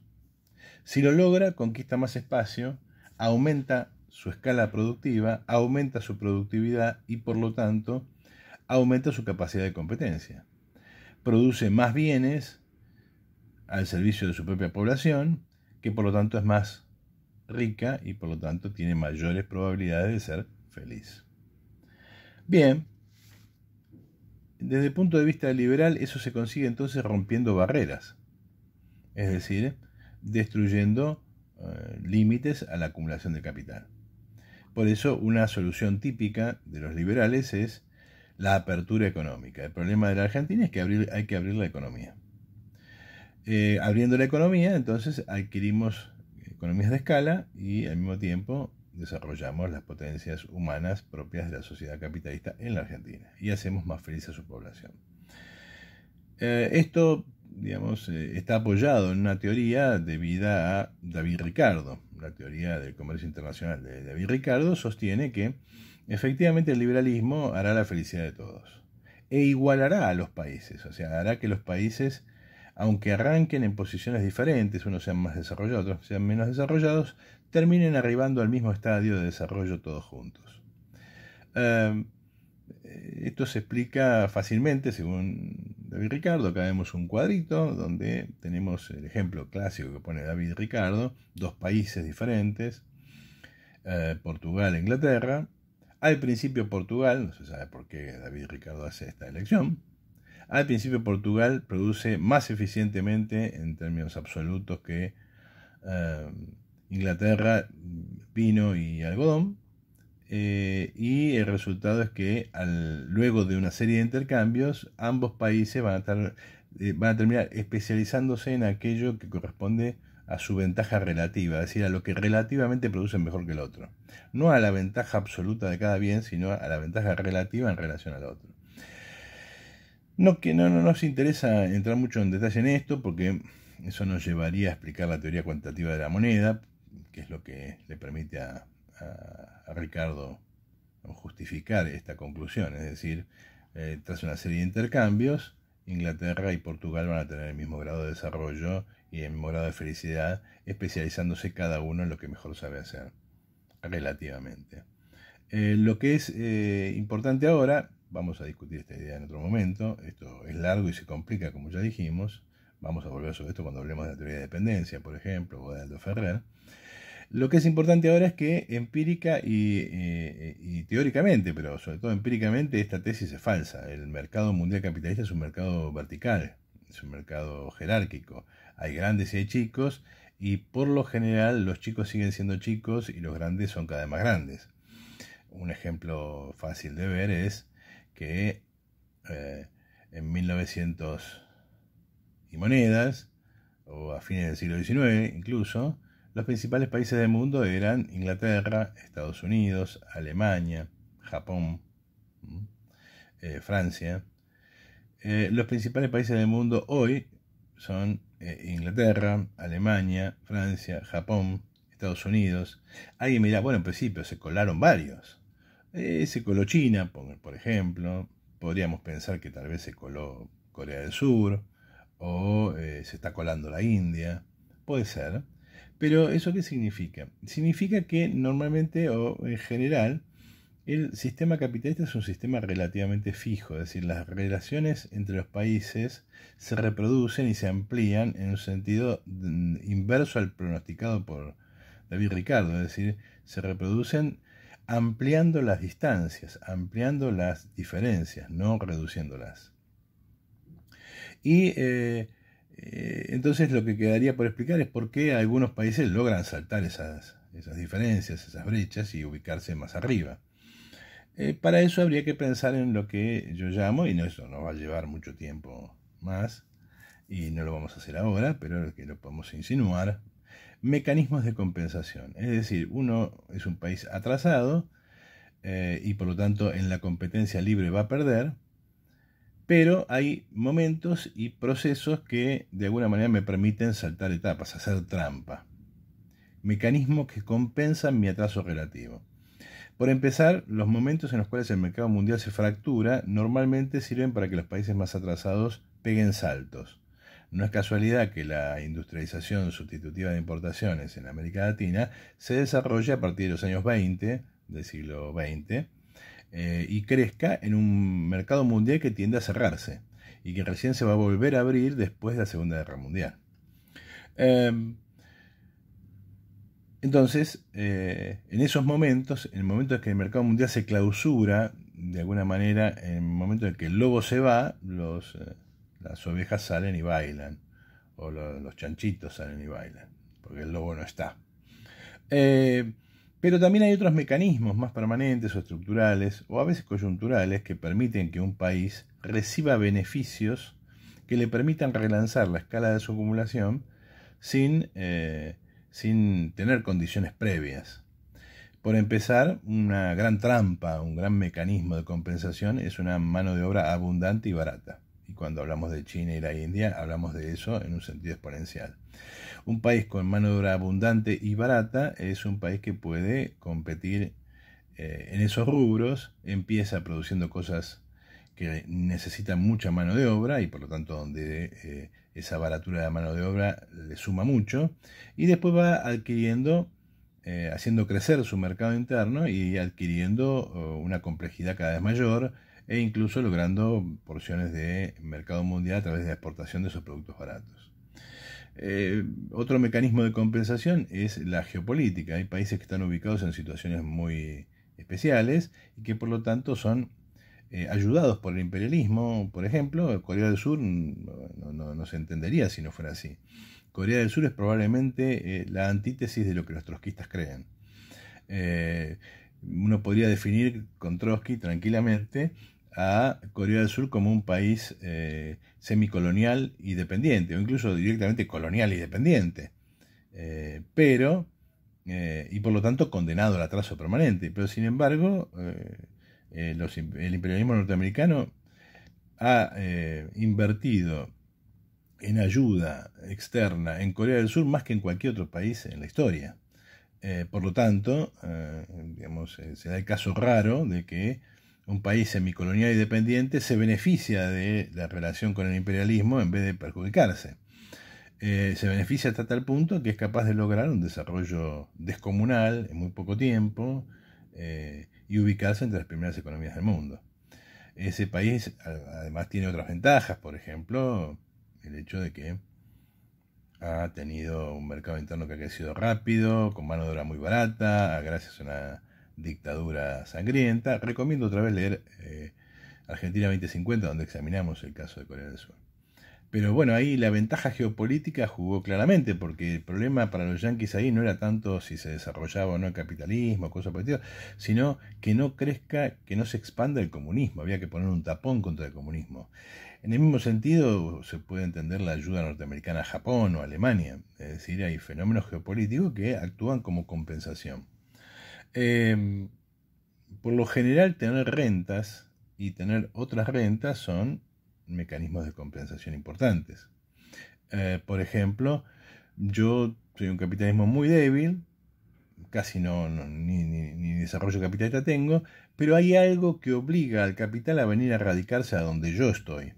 Si lo logra, conquista más espacio, aumenta su escala productiva, aumenta su productividad y por lo tanto aumenta su capacidad de competencia. Produce más bienes al servicio de su propia población, que por lo tanto es más rica y por lo tanto tiene mayores probabilidades de ser feliz. Bien, desde el punto de vista liberal eso se consigue entonces rompiendo barreras, es decir, destruyendo límites a la acumulación de capital. Por eso una solución típica de los liberales es la apertura económica. El problema de la Argentina es que hay que abrir la economía. Abriendo la economía, entonces adquirimos economías de escala y al mismo tiempo desarrollamos las potencias humanas propias de la sociedad capitalista en la Argentina y hacemos más feliz a su población. Esto, digamos, está apoyado en una teoría debida a David Ricardo. La teoría del comercio internacional de David Ricardo sostiene que efectivamente el liberalismo hará la felicidad de todos e igualará a los países, o sea, hará que los países, aunque arranquen en posiciones diferentes, unos sean más desarrollados, otros sean menos desarrollados, terminen arribando al mismo estadio de desarrollo todos juntos. Esto se explica fácilmente según David Ricardo. Acá vemos un cuadrito donde tenemos el ejemplo clásico que pone David Ricardo, dos países diferentes, Portugal e Inglaterra. Al principio Portugal, no se sabe por qué David Ricardo hace esta elección, al principio Portugal produce más eficientemente en términos absolutos que Inglaterra vino y algodón, y el resultado es que luego de una serie de intercambios ambos países van a terminar especializándose en aquello que corresponde a su ventaja relativa, es decir, a lo que relativamente producen mejor que el otro. No a la ventaja absoluta de cada bien, sino a la ventaja relativa en relación al otro. No nos interesa entrar mucho en detalle en esto, porque eso nos llevaría a explicar la teoría cuantitativa de la moneda, que es lo que le permite a Ricardo justificar esta conclusión. Es decir, tras una serie de intercambios, Inglaterra y Portugal van a tener el mismo grado de desarrollo y el mismo grado de felicidad, especializándose cada uno en lo que mejor sabe hacer, relativamente. Lo que es importante ahora, vamos a discutir esta idea en otro momento, esto es largo y se complica, como ya dijimos, vamos a volver sobre esto cuando hablemos de la teoría de dependencia, por ejemplo, o de Aldo Ferrer. Lo que es importante ahora es que empírica y teóricamente, pero sobre todo empíricamente, esta tesis es falsa. El mercado mundial capitalista es un mercado vertical, es un mercado jerárquico. Hay grandes y hay chicos, y por lo general los chicos siguen siendo chicos y los grandes son cada vez más grandes. Un ejemplo fácil de ver es que en 1900 y monedas, o a fines del siglo XIX incluso, los principales países del mundo eran Inglaterra, Estados Unidos, Alemania, Japón, Francia. Los principales países del mundo hoy son Inglaterra, Alemania, Francia, Japón, Estados Unidos. Alguien me dirá, bueno, en principio se colaron varios. Se coló China, por ejemplo. Podríamos pensar que tal vez se coló Corea del Sur, o se está colando la India. Puede ser. Pero ¿eso qué significa? Significa que normalmente o en general el sistema capitalista es un sistema relativamente fijo, es decir, las relaciones entre los países se reproducen y se amplían en un sentido inverso al pronosticado por David Ricardo, es decir, se reproducen ampliando las distancias, ampliando las diferencias, no reduciéndolas. Y entonces lo que quedaría por explicar es por qué algunos países logran saltar esas diferencias, esas brechas y ubicarse más arriba. Para eso habría que pensar en lo que yo llamo, y eso nos va a llevar mucho tiempo más, y no lo vamos a hacer ahora, pero que lo podemos insinuar, mecanismos de compensación. Es decir, uno es un país atrasado y por lo tanto en la competencia libre va a perder, pero hay momentos y procesos que de alguna manera me permiten saltar etapas, hacer trampa. Mecanismos que compensan mi atraso relativo. Por empezar, los momentos en los cuales el mercado mundial se fractura normalmente sirven para que los países más atrasados peguen saltos. No es casualidad que la industrialización sustitutiva de importaciones en América Latina se desarrolle a partir de los años 20 del siglo XX y crezca en un mercado mundial que tiende a cerrarse y que recién se va a volver a abrir después de la Segunda Guerra Mundial. Entonces, en esos momentos, en el momento en que el mercado mundial se clausura, de alguna manera, en el momento en que el lobo se va, las ovejas salen y bailan, o los chanchitos salen y bailan, porque el lobo no está. Pero también hay otros mecanismos más permanentes o estructurales, o a veces coyunturales, que permiten que un país reciba beneficios que le permitan relanzar la escala de su acumulación sin sin tener condiciones previas. Por empezar, una gran trampa, un gran mecanismo de compensación es una mano de obra abundante y barata. Y cuando hablamos de China y la India, hablamos de eso en un sentido exponencial. Un país con mano de obra abundante y barata es un país que puede competir en esos rubros, empieza produciendo cosas que necesitan mucha mano de obra y por lo tanto donde esa baratura de la mano de obra le suma mucho, y después va adquiriendo, haciendo crecer su mercado interno y adquiriendo una complejidad cada vez mayor e incluso logrando porciones de mercado mundial a través de la exportación de esos productos baratos. Otro mecanismo de compensación es la geopolítica. Hay países que están ubicados en situaciones muy especiales y que por lo tanto son ayudados por el imperialismo. Por ejemplo, Corea del Sur no se entendería si no fuera así. Corea del Sur es probablemente la antítesis de lo que los trotskistas creen. Uno podría definir con Trotsky tranquilamente a Corea del Sur como un país semicolonial y dependiente, o incluso directamente colonial y dependiente, y por lo tanto condenado al atraso permanente. Pero sin embargo, el imperialismo norteamericano ha invertido en ayuda externa en Corea del Sur más que en cualquier otro país en la historia. Por lo tanto, se da el caso raro de que un país semicolonial y dependiente se beneficia de la relación con el imperialismo en vez de perjudicarse. Se beneficia hasta tal punto que es capaz de lograr un desarrollo descomunal en muy poco tiempo y ubicarse entre las primeras economías del mundo. Ese país además tiene otras ventajas, por ejemplo, el hecho de que ha tenido un mercado interno que ha crecido rápido, con mano de obra muy barata, gracias a una dictadura sangrienta. Recomiendo otra vez leer Argentina 2050, donde examinamos el caso de Corea del Sur. Pero bueno, ahí la ventaja geopolítica jugó claramente, porque el problema para los yanquis ahí no era tanto si se desarrollaba o no el capitalismo, cosas por el estilo, sino que no crezca, que no se expanda el comunismo. Había que poner un tapón contra el comunismo. En el mismo sentido se puede entender la ayuda norteamericana a Japón o a Alemania. Es decir, hay fenómenos geopolíticos que actúan como compensación. Por lo general, tener rentas y tener otras rentas son mecanismos de compensación importantes. Por ejemplo, yo soy un capitalismo muy débil, casi ni desarrollo capitalista tengo, pero hay algo que obliga al capital a venir a radicarse a donde yo estoy.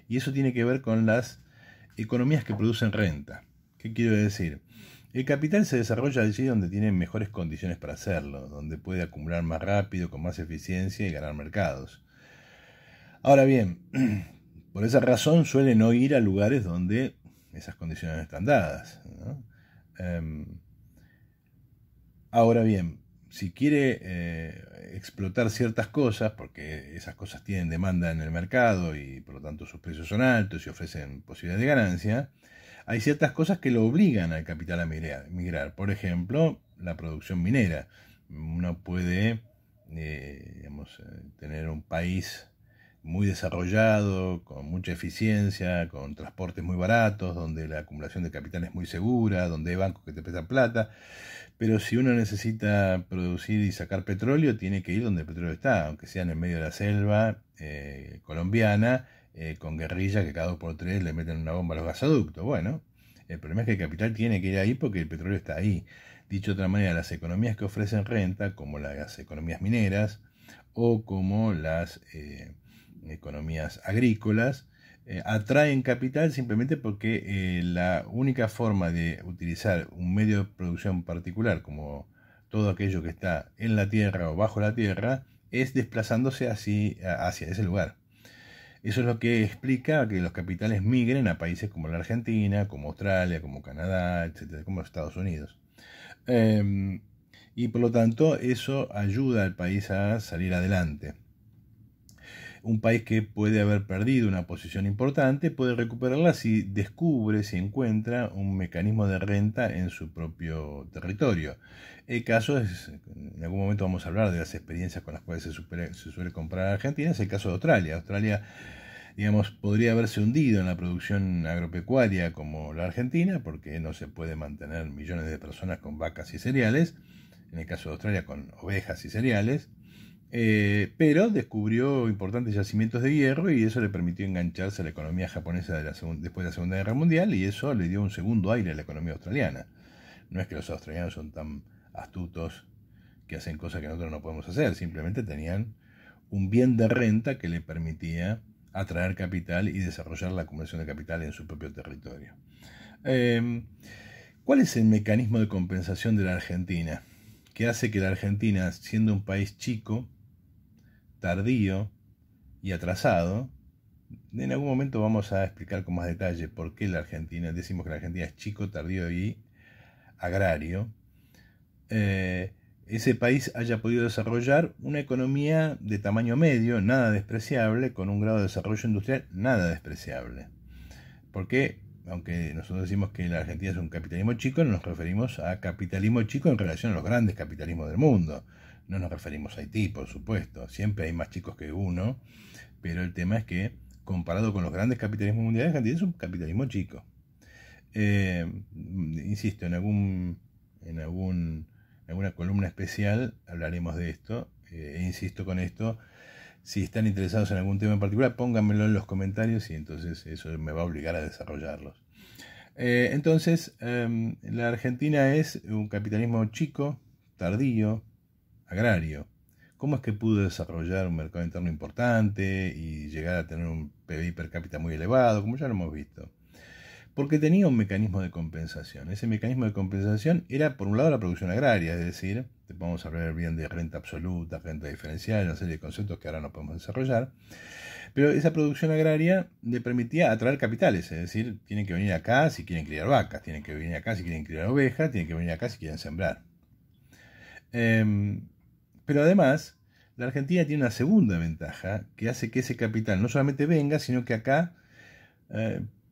Y eso tiene que ver con las economías que producen renta. ¿Qué quiero decir? El capital se desarrolla allí donde tiene mejores condiciones para hacerlo, donde puede acumular más rápido, con más eficiencia y ganar mercados. Ahora bien, por esa razón suele no ir a lugares donde esas condiciones no están dadas, ¿no? Ahora bien, si quiere explotar ciertas cosas, porque esas cosas tienen demanda en el mercado y por lo tanto sus precios son altos y ofrecen posibilidades de ganancia, hay ciertas cosas que lo obligan al capital a migrar. Por ejemplo, la producción minera. Uno puede tener un país muy desarrollado, con mucha eficiencia, con transportes muy baratos, donde la acumulación de capital es muy segura, donde hay bancos que te prestan plata, pero si uno necesita producir y sacar petróleo, tiene que ir donde el petróleo está, aunque sea en el medio de la selva colombiana, con guerrillas que cada 2 por 3 le meten una bomba a los gasoductos. Bueno, el problema es que el capital tiene que ir ahí porque el petróleo está ahí. Dicho de otra manera, las economías que ofrecen renta, como las economías mineras o como las economías agrícolas, atraen capital simplemente porque la única forma de utilizar un medio de producción particular, como todo aquello que está en la tierra o bajo la tierra, es desplazándose hacia ese lugar. Eso es lo que explica que los capitales migren a países como la Argentina, como Australia, como Canadá, etcétera, como Estados Unidos. Y por lo tanto eso ayuda al país a salir adelante. Un país que puede haber perdido una posición importante puede recuperarla si descubre, si encuentra un mecanismo de renta en su propio territorio. El caso es, en algún momento vamos a hablar de las experiencias con las cuales se suele comparar a Argentina, es el caso de Australia. Australia digamos, podría haberse hundido en la producción agropecuaria como la Argentina, porque no se puede mantener millones de personas con vacas y cereales, en el caso de Australia con ovejas y cereales, pero descubrió importantes yacimientos de hierro y eso le permitió engancharse a la economía japonesa después de la Segunda Guerra Mundial, y eso le dio un segundo aire a la economía australiana. No es que los australianos son tan astutos que hacen cosas que nosotros no podemos hacer, simplemente tenían un bien de renta que le permitía atraer capital y desarrollar la acumulación de capital en su propio territorio. ¿Cuál es el mecanismo de compensación de la Argentina? Que hace que la Argentina, siendo un país chico, tardío y atrasado, en algún momento vamos a explicar con más detalle por qué la Argentina, decimos que la Argentina es chico, tardío y agrario, ese país haya podido desarrollar una economía de tamaño medio, nada despreciable, con un grado de desarrollo industrial nada despreciable. Porque, aunque nosotros decimos que la Argentina es un capitalismo chico, no nos referimos a capitalismo chico en relación a los grandes capitalismos del mundo. No nos referimos a Haití, por supuesto. Siempre hay más chicos que uno, pero el tema es que, comparado con los grandes capitalismos mundiales, la Argentina es un capitalismo chico. Insisto, en alguna columna especial hablaremos de esto. Insisto con esto, si están interesados en algún tema en particular, pónganmelo en los comentarios y entonces eso me va a obligar a desarrollarlos. Entonces, la Argentina es un capitalismo chico, tardío, agrario. ¿Cómo es que pudo desarrollar un mercado interno importante y llegar a tener un PBI per cápita muy elevado, como ya lo hemos visto? Porque tenía un mecanismo de compensación. Ese mecanismo de compensación era, por un lado, la producción agraria, es decir, vamos a hablar bien de renta absoluta, renta diferencial, una serie de conceptos que ahora no podemos desarrollar, pero esa producción agraria le permitía atraer capitales, es decir, tienen que venir acá si quieren criar vacas, tienen que venir acá si quieren criar ovejas, tienen que venir acá si quieren sembrar. Pero además, la Argentina tiene una segunda ventaja que hace que ese capital no solamente venga, sino que acá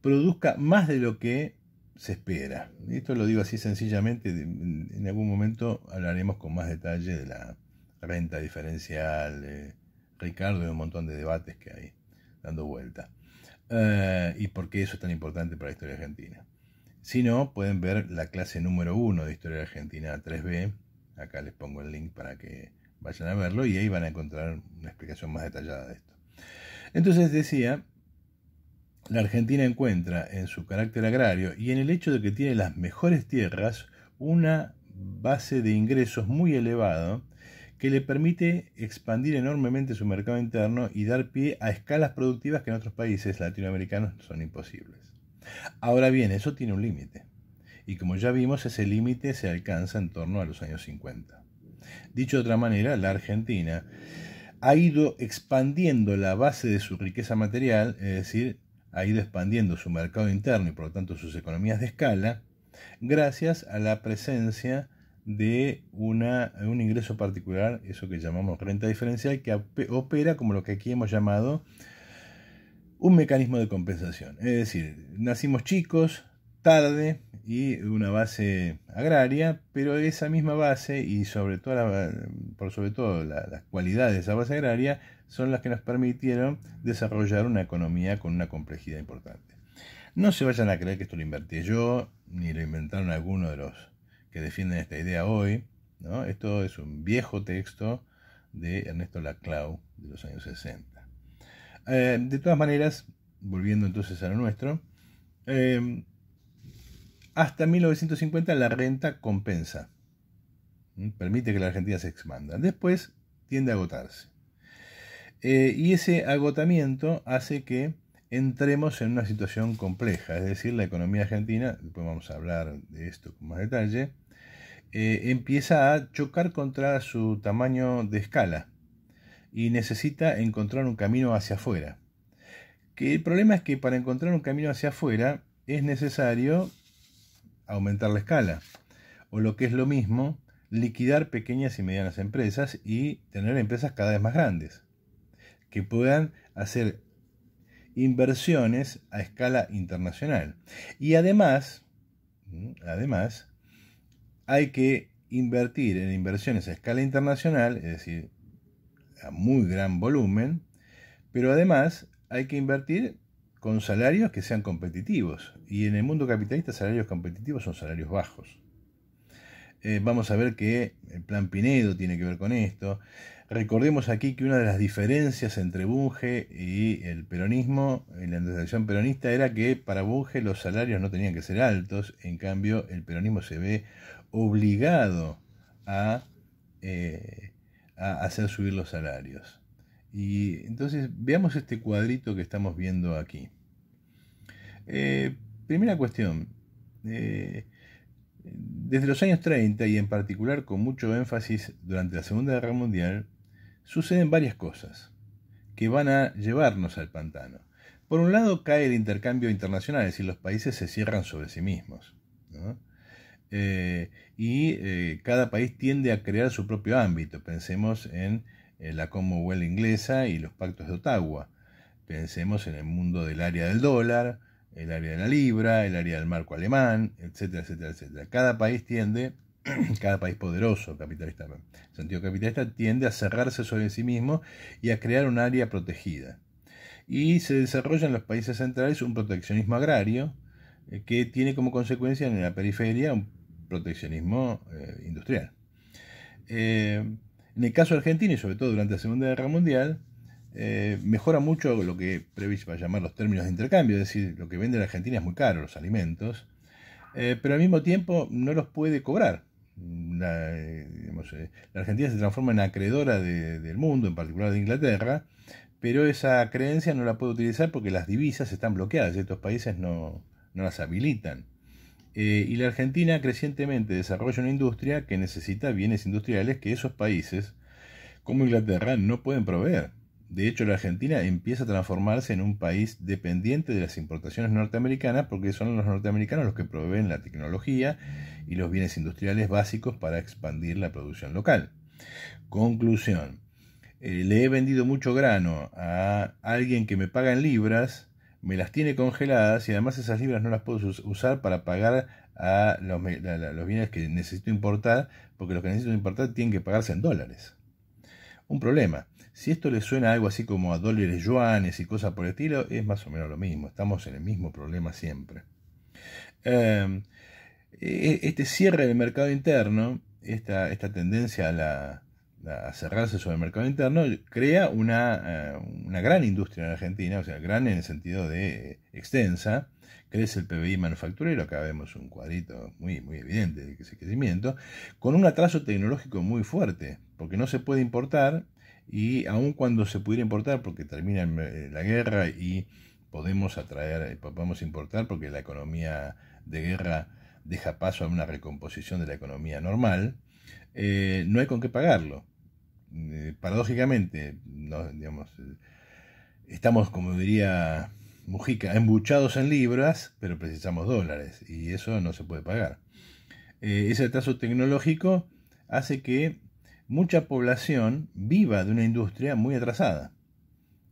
produzca más de lo que se espera. Esto lo digo así sencillamente, en algún momento hablaremos con más detalle de la renta diferencial, Ricardo, y un montón de debates que hay dando vuelta. Y por qué eso es tan importante para la historia argentina. Si no, pueden ver la clase número 1 de Historia Argentina 3B. Acá les pongo el link para que vayan a verlo y ahí van a encontrar una explicación más detallada de esto. Entonces decía, la Argentina encuentra en su carácter agrario y en el hecho de que tiene las mejores tierras una base de ingresos muy elevado que le permite expandir enormemente su mercado interno y dar pie a escalas productivas que en otros países latinoamericanos son imposibles. Ahora bien, eso tiene un límite. Y como ya vimos, ese límite se alcanza en torno a los años 50. Dicho de otra manera, la Argentina ha ido expandiendo la base de su riqueza material, es decir, ha ido expandiendo su mercado interno y por lo tanto sus economías de escala, gracias a la presencia de un ingreso particular, eso que llamamos renta diferencial, que opera como lo que aquí hemos llamado un mecanismo de compensación. Es decir, nacimos chicos, tarde y una base agraria, pero esa misma base y sobre todo las cualidades de esa base agraria son las que nos permitieron desarrollar una economía con una complejidad importante. No se vayan a creer que esto lo invertí yo, ni lo inventaron algunos de los que defienden esta idea hoy, ¿no? Esto es un viejo texto de Ernesto Laclau de los años 60. De todas maneras, volviendo entonces a lo nuestro, hasta 1950 la renta compensa, permite que la Argentina se expanda. Después tiende a agotarse. Y ese agotamiento hace que entremos en una situación compleja, es decir, la economía argentina, después vamos a hablar de esto con más detalle, empieza a chocar contra su tamaño de escala y necesita encontrar un camino hacia afuera. Que el problema es que para encontrar un camino hacia afuera es necesario aumentar la escala, o lo que es lo mismo, liquidar pequeñas y medianas empresas y tener empresas cada vez más grandes, que puedan hacer inversiones a escala internacional. Y además hay que invertir en inversiones a escala internacional, es decir, a muy gran volumen, pero además hay que invertir con salarios que sean competitivos. Y en el mundo capitalista, salarios competitivos son salarios bajos. Vamos a ver que el Plan Pinedo tiene que ver con esto. Recordemos aquí que una de las diferencias entre Bunge y el peronismo, en la tradición peronista, era que para Bunge los salarios no tenían que ser altos. En cambio, el peronismo se ve obligado a hacer subir los salarios. Y entonces veamos este cuadrito que estamos viendo aquí. Primera cuestión. Desde los años 30 y en particular con mucho énfasis durante la Segunda Guerra Mundial, suceden varias cosas que van a llevarnos al pantano. Por un lado cae el intercambio internacional, es decir, los países se cierran sobre sí mismos, ¿no? Cada país tiende a crear su propio ámbito. Pensemos en la Commonwealth inglesa y los pactos de Ottawa. Pensemos en el mundo del área del dólar, el área de la libra, el área del marco alemán, etcétera, etcétera, etcétera. Cada país poderoso, capitalista, en sentido capitalista, tiende a cerrarse sobre sí mismo y a crear un área protegida. Y se desarrolla en los países centrales un proteccionismo agrario que tiene como consecuencia en la periferia un proteccionismo industrial. En el caso argentino, y sobre todo durante la Segunda Guerra Mundial, mejora mucho lo que Prebisch va a llamar los términos de intercambio, es decir, lo que vende la Argentina es muy caro, los alimentos, pero al mismo tiempo no los puede cobrar. La Argentina se transforma en acreedora del mundo, en particular de Inglaterra, pero esa creencia no la puede utilizar porque las divisas están bloqueadas, estos países no las habilitan. Y la Argentina crecientemente desarrolla una industria que necesita bienes industriales que esos países, como Inglaterra, no pueden proveer. De hecho, la Argentina empieza a transformarse en un país dependiente de las importaciones norteamericanas porque son los norteamericanos los que proveen la tecnología y los bienes industriales básicos para expandir la producción local. Conclusión. Le he vendido mucho grano a alguien que me paga en libras, me las tiene congeladas y además esas libras no las puedo usar para pagar a los bienes que necesito importar, porque los que necesito importar tienen que pagarse en dólares. Un problema. Si esto le suena algo así como a dólares, yuanes y cosas por el estilo, es más o menos lo mismo. Estamos en el mismo problema siempre. Este cierre del mercado interno, esta tendencia a cerrarse sobre el mercado interno, crea una gran industria en Argentina, o sea, gran en el sentido de extensa. Crece el PBI manufacturero, acá vemos un cuadrito muy, muy evidente de ese crecimiento, con un atraso tecnológico muy fuerte, porque no se puede importar, y aun cuando se pudiera importar, porque termina la guerra y podemos importar, porque la economía de guerra deja paso a una recomposición de la economía normal, no hay con qué pagarlo. Paradójicamente, estamos, como diría Mujica, embuchados en libras, pero precisamos dólares, y eso no se puede pagar. Ese atraso tecnológico hace que mucha población viva de una industria muy atrasada.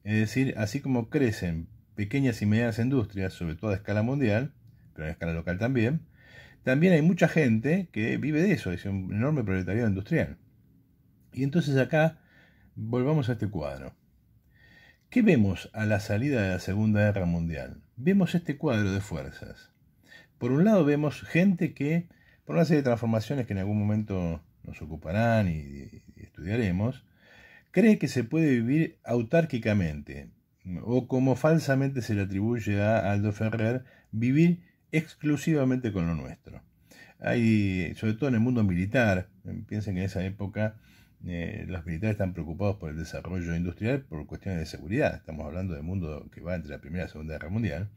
Es decir, así como crecen pequeñas y medianas industrias, sobre todo a escala mundial, pero a escala local también hay mucha gente que vive de eso, es un enorme proletariado industrial. Y entonces acá volvamos a este cuadro. ¿Qué vemos a la salida de la Segunda Guerra Mundial? Vemos este cuadro de fuerzas. Por un lado vemos gente que, por una serie de transformaciones que en algún momento nos ocuparán y estudiaremos, cree que se puede vivir autárquicamente, o como falsamente se le atribuye a Aldo Ferrer, vivir exclusivamente con lo nuestro. Hay, sobre todo en el mundo militar, piensen que en esa época los militares están preocupados por el desarrollo industrial por cuestiones de seguridad. Estamos hablando del mundo que va entre la Primera y la Segunda Guerra Mundial.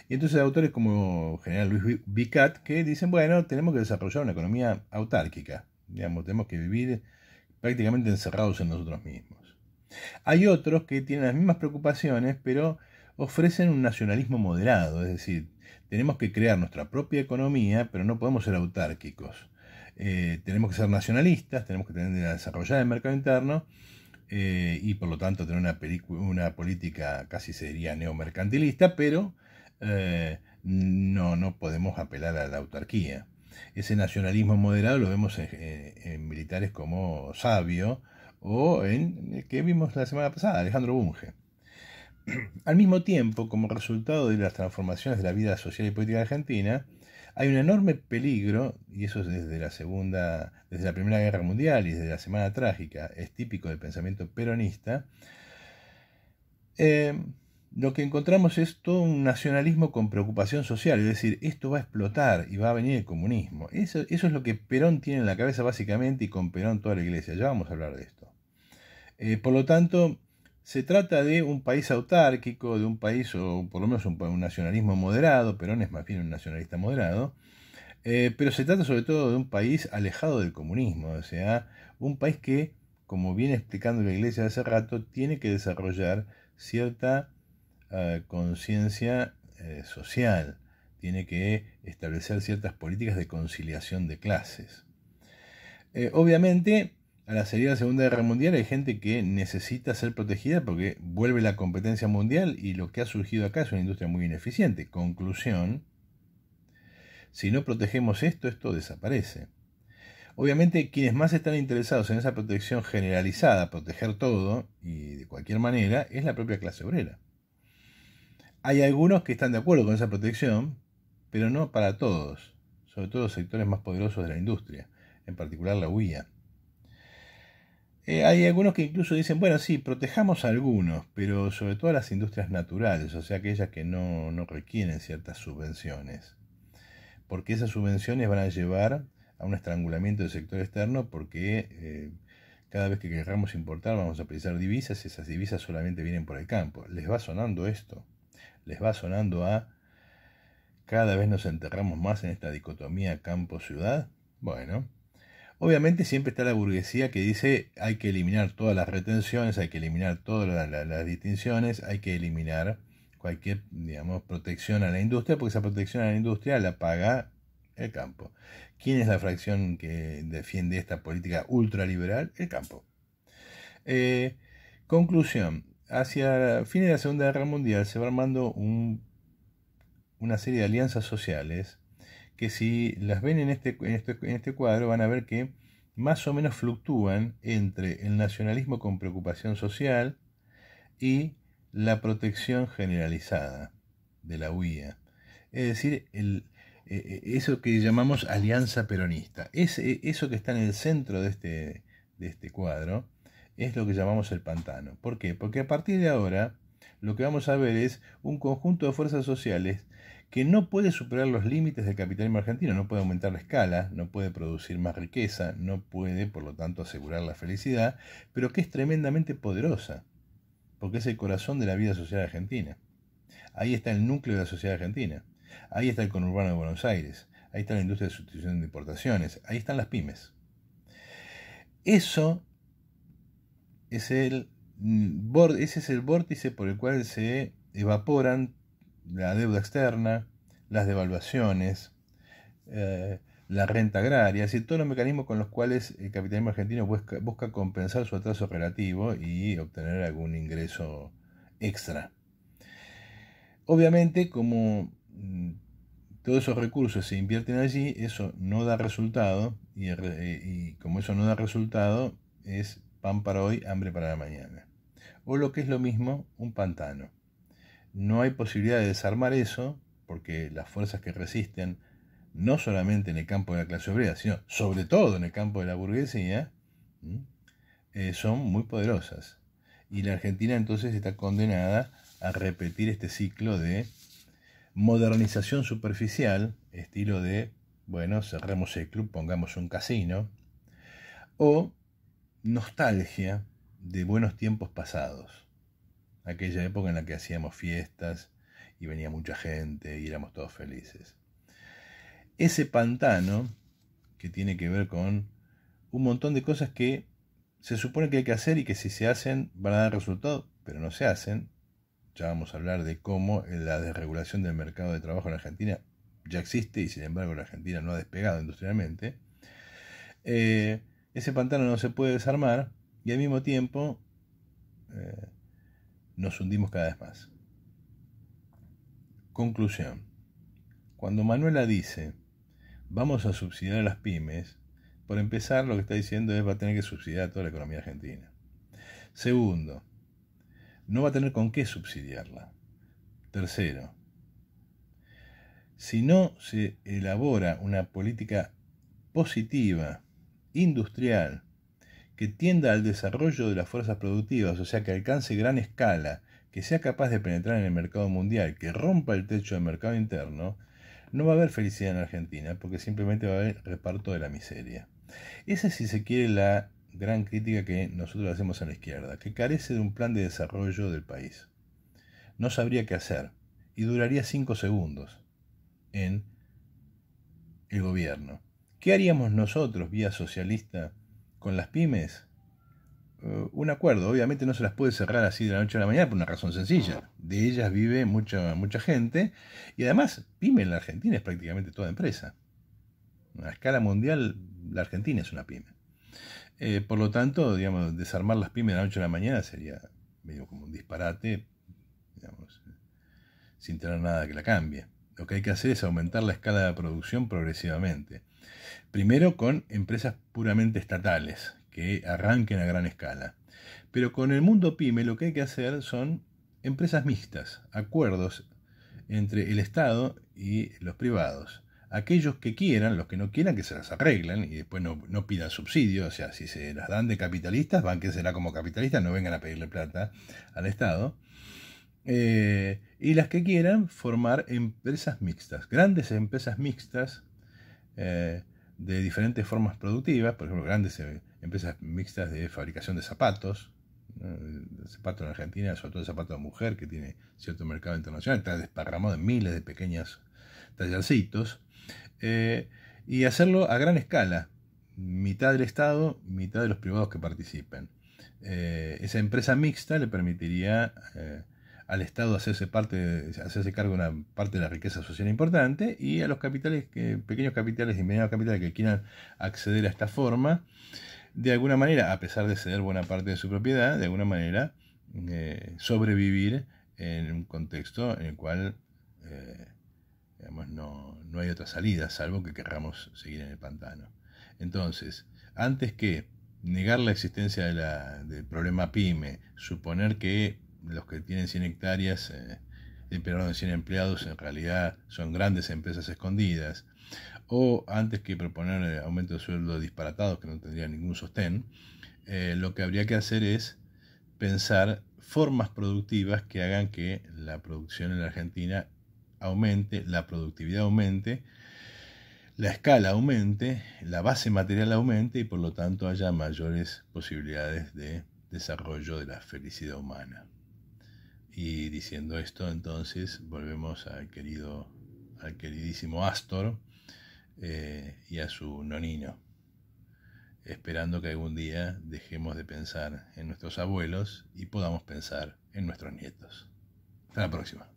Y entonces hay autores como General Luis Vicat que dicen, bueno, tenemos que desarrollar una economía autárquica. Tenemos que vivir prácticamente encerrados en nosotros mismos. Hay otros que tienen las mismas preocupaciones, pero ofrecen un nacionalismo moderado, es decir, tenemos que crear nuestra propia economía, pero no podemos ser autárquicos. Tenemos que ser nacionalistas, tenemos que desarrollar el mercado interno y por lo tanto tener una política casi se diría neomercantilista, pero no podemos apelar a la autarquía. Ese nacionalismo moderado lo vemos en militares como Savio o en el que vimos la semana pasada, Alejandro Bunge. Al mismo tiempo, como resultado de las transformaciones de la vida social y política argentina, hay un enorme peligro, y eso es desde la Primera Guerra Mundial y desde la Semana Trágica, es típico del pensamiento peronista. Lo que encontramos es todo un nacionalismo con preocupación social, es decir, esto va a explotar y va a venir el comunismo. Eso es lo que Perón tiene en la cabeza básicamente, y con Perón toda la iglesia. Ya vamos a hablar de esto. Por lo tanto, se trata de un país autárquico, de un país, o por lo menos un nacionalismo moderado. Perón es más bien un nacionalista moderado, pero se trata sobre todo de un país alejado del comunismo, o sea, un país que, como viene explicando la iglesia hace rato, tiene que desarrollar cierta conciencia social, tiene que establecer ciertas políticas de conciliación de clases. Obviamente, a la salida de la Segunda Guerra Mundial hay gente que necesita ser protegida porque vuelve la competencia mundial y lo que ha surgido acá es una industria muy ineficiente. Conclusión, si no protegemos esto desaparece. Obviamente, quienes más están interesados en esa protección generalizada, proteger todo y de cualquier manera, es la propia clase obrera. Hay algunos que están de acuerdo con esa protección, pero no para todos, sobre todo los sectores más poderosos de la industria, en particular la UIA. Hay algunos que incluso dicen, bueno, sí, protejamos a algunos, pero sobre todo a las industrias naturales, o sea, aquellas que no requieren ciertas subvenciones, porque esas subvenciones van a llevar a un estrangulamiento del sector externo, porque cada vez que queramos importar vamos a precisar divisas, y esas divisas solamente vienen por el campo. ¿Les va sonando esto? ¿Les va sonando a cada vez nos enterramos más en esta dicotomía campo-ciudad? Bueno, obviamente siempre está la burguesía que dice hay que eliminar todas las retenciones, hay que eliminar todas las distinciones, hay que eliminar cualquier, digamos, protección a la industria, porque esa protección a la industria la paga el campo. ¿Quién es la fracción que defiende esta política ultraliberal? El campo. Conclusión. Hacia fines de la Segunda Guerra Mundial se va armando una serie de alianzas sociales que, si las ven en este cuadro, van a ver que más o menos fluctúan entre el nacionalismo con preocupación social y la protección generalizada de la UIA. Es decir, eso que llamamos alianza peronista. Eso que está en el centro de este cuadro es lo que llamamos el pantano. ¿Por qué? Porque a partir de ahora lo que vamos a ver es un conjunto de fuerzas sociales que no puede superar los límites del capitalismo argentino, no puede aumentar la escala, no puede producir más riqueza, no puede, por lo tanto, asegurar la felicidad, pero que es tremendamente poderosa, porque es el corazón de la vida social argentina. Ahí está el núcleo de la sociedad argentina, ahí está el conurbano de Buenos Aires, ahí está la industria de sustitución de importaciones, ahí están las pymes. Ese es el vórtice por el cual se evaporan la deuda externa, las devaluaciones, la renta agraria, es decir, todos los mecanismos con los cuales el capitalismo argentino busca compensar su atraso relativo y obtener algún ingreso extra. Obviamente, como todos esos recursos se invierten allí, eso no da resultado, y como eso no da resultado, es pan para hoy, hambre para la mañana. O lo que es lo mismo, un pantano. No hay posibilidad de desarmar eso, porque las fuerzas que resisten, no solamente en el campo de la clase obrera, sino sobre todo en el campo de la burguesía, son muy poderosas. Y la Argentina entonces está condenada a repetir este ciclo de modernización superficial, estilo de, bueno, cerremos el club, pongamos un casino, o nostalgia de buenos tiempos pasados, aquella época en la que hacíamos fiestas y venía mucha gente y éramos todos felices. Ese pantano, que tiene que ver con un montón de cosas que se supone que hay que hacer y que si se hacen van a dar resultado, pero no se hacen. Ya vamos a hablar de cómo la desregulación del mercado de trabajo en Argentina ya existe y sin embargo la Argentina no ha despegado industrialmente. Ese pantano no se puede desarmar y al mismo tiempo nos hundimos cada vez más. Conclusión. Cuando Manuela dice vamos a subsidiar a las pymes, por empezar lo que está diciendo es va a tener que subsidiar a toda la economía argentina. Segundo, no va a tener con qué subsidiarla. Tercero, si no se elabora una política positiva, industrial, que tienda al desarrollo de las fuerzas productivas, o sea, que alcance gran escala, que sea capaz de penetrar en el mercado mundial, que rompa el techo del mercado interno, no va a haber felicidad en Argentina, porque simplemente va a haber reparto de la miseria. Esa es, si se quiere, la gran crítica que nosotros hacemos a la izquierda, que carece de un plan de desarrollo del país. No sabría qué hacer, y duraría 5 segundos en el gobierno. ¿Qué haríamos nosotros, vía socialista, con las pymes? Un acuerdo, obviamente no se las puede cerrar así de la noche a la mañana por una razón sencilla. De ellas vive mucha gente, y además pyme en la Argentina es prácticamente toda empresa. A escala mundial, la Argentina es una pyme. Por lo tanto, digamos, desarmar las pymes de la noche a la mañana sería medio como un disparate, digamos, sin tener nada que la cambie. Lo que hay que hacer es aumentar la escala de producción progresivamente. Primero con empresas puramente estatales, que arranquen a gran escala. Pero con el mundo pyme lo que hay que hacer son empresas mixtas, acuerdos entre el Estado y los privados. Aquellos que quieran, los que no quieran, que se las arreglen y después no pidan subsidio. O sea, si se las dan de capitalistas, bánquensela como capitalistas, no vengan a pedirle plata al Estado. Y las que quieran formar empresas mixtas, grandes empresas mixtas, de diferentes formas productivas, por ejemplo, grandes empresas mixtas de fabricación de zapatos. El zapato en Argentina, sobre todo el zapato de mujer, que tiene cierto mercado internacional, está desparramado en miles de pequeños tallercitos, y hacerlo a gran escala, mitad del Estado, mitad de los privados que participen. Esa empresa mixta le permitiría al Estado hacerse cargo de una parte de la riqueza social importante, y a los capitales, pequeños capitales y medianos capitales que quieran acceder a esta forma, de alguna manera, a pesar de ceder buena parte de su propiedad, de alguna manera sobrevivir en un contexto en el cual digamos, no hay otra salida, salvo que querramos seguir en el pantano. Entonces, antes que negar la existencia del problema PYME, suponer que los que tienen 100 hectáreas, perdón, de 100 empleados, en realidad son grandes empresas escondidas, o antes que proponer aumento de sueldo disparatados que no tendrían ningún sostén, lo que habría que hacer es pensar formas productivas que hagan que la producción en la Argentina aumente, la productividad aumente, la escala aumente, la base material aumente, y por lo tanto haya mayores posibilidades de desarrollo de la felicidad humana. Y diciendo esto, entonces volvemos al queridísimo Astor, y a su nonino, esperando que algún día dejemos de pensar en nuestros abuelos y podamos pensar en nuestros nietos. Hasta la próxima.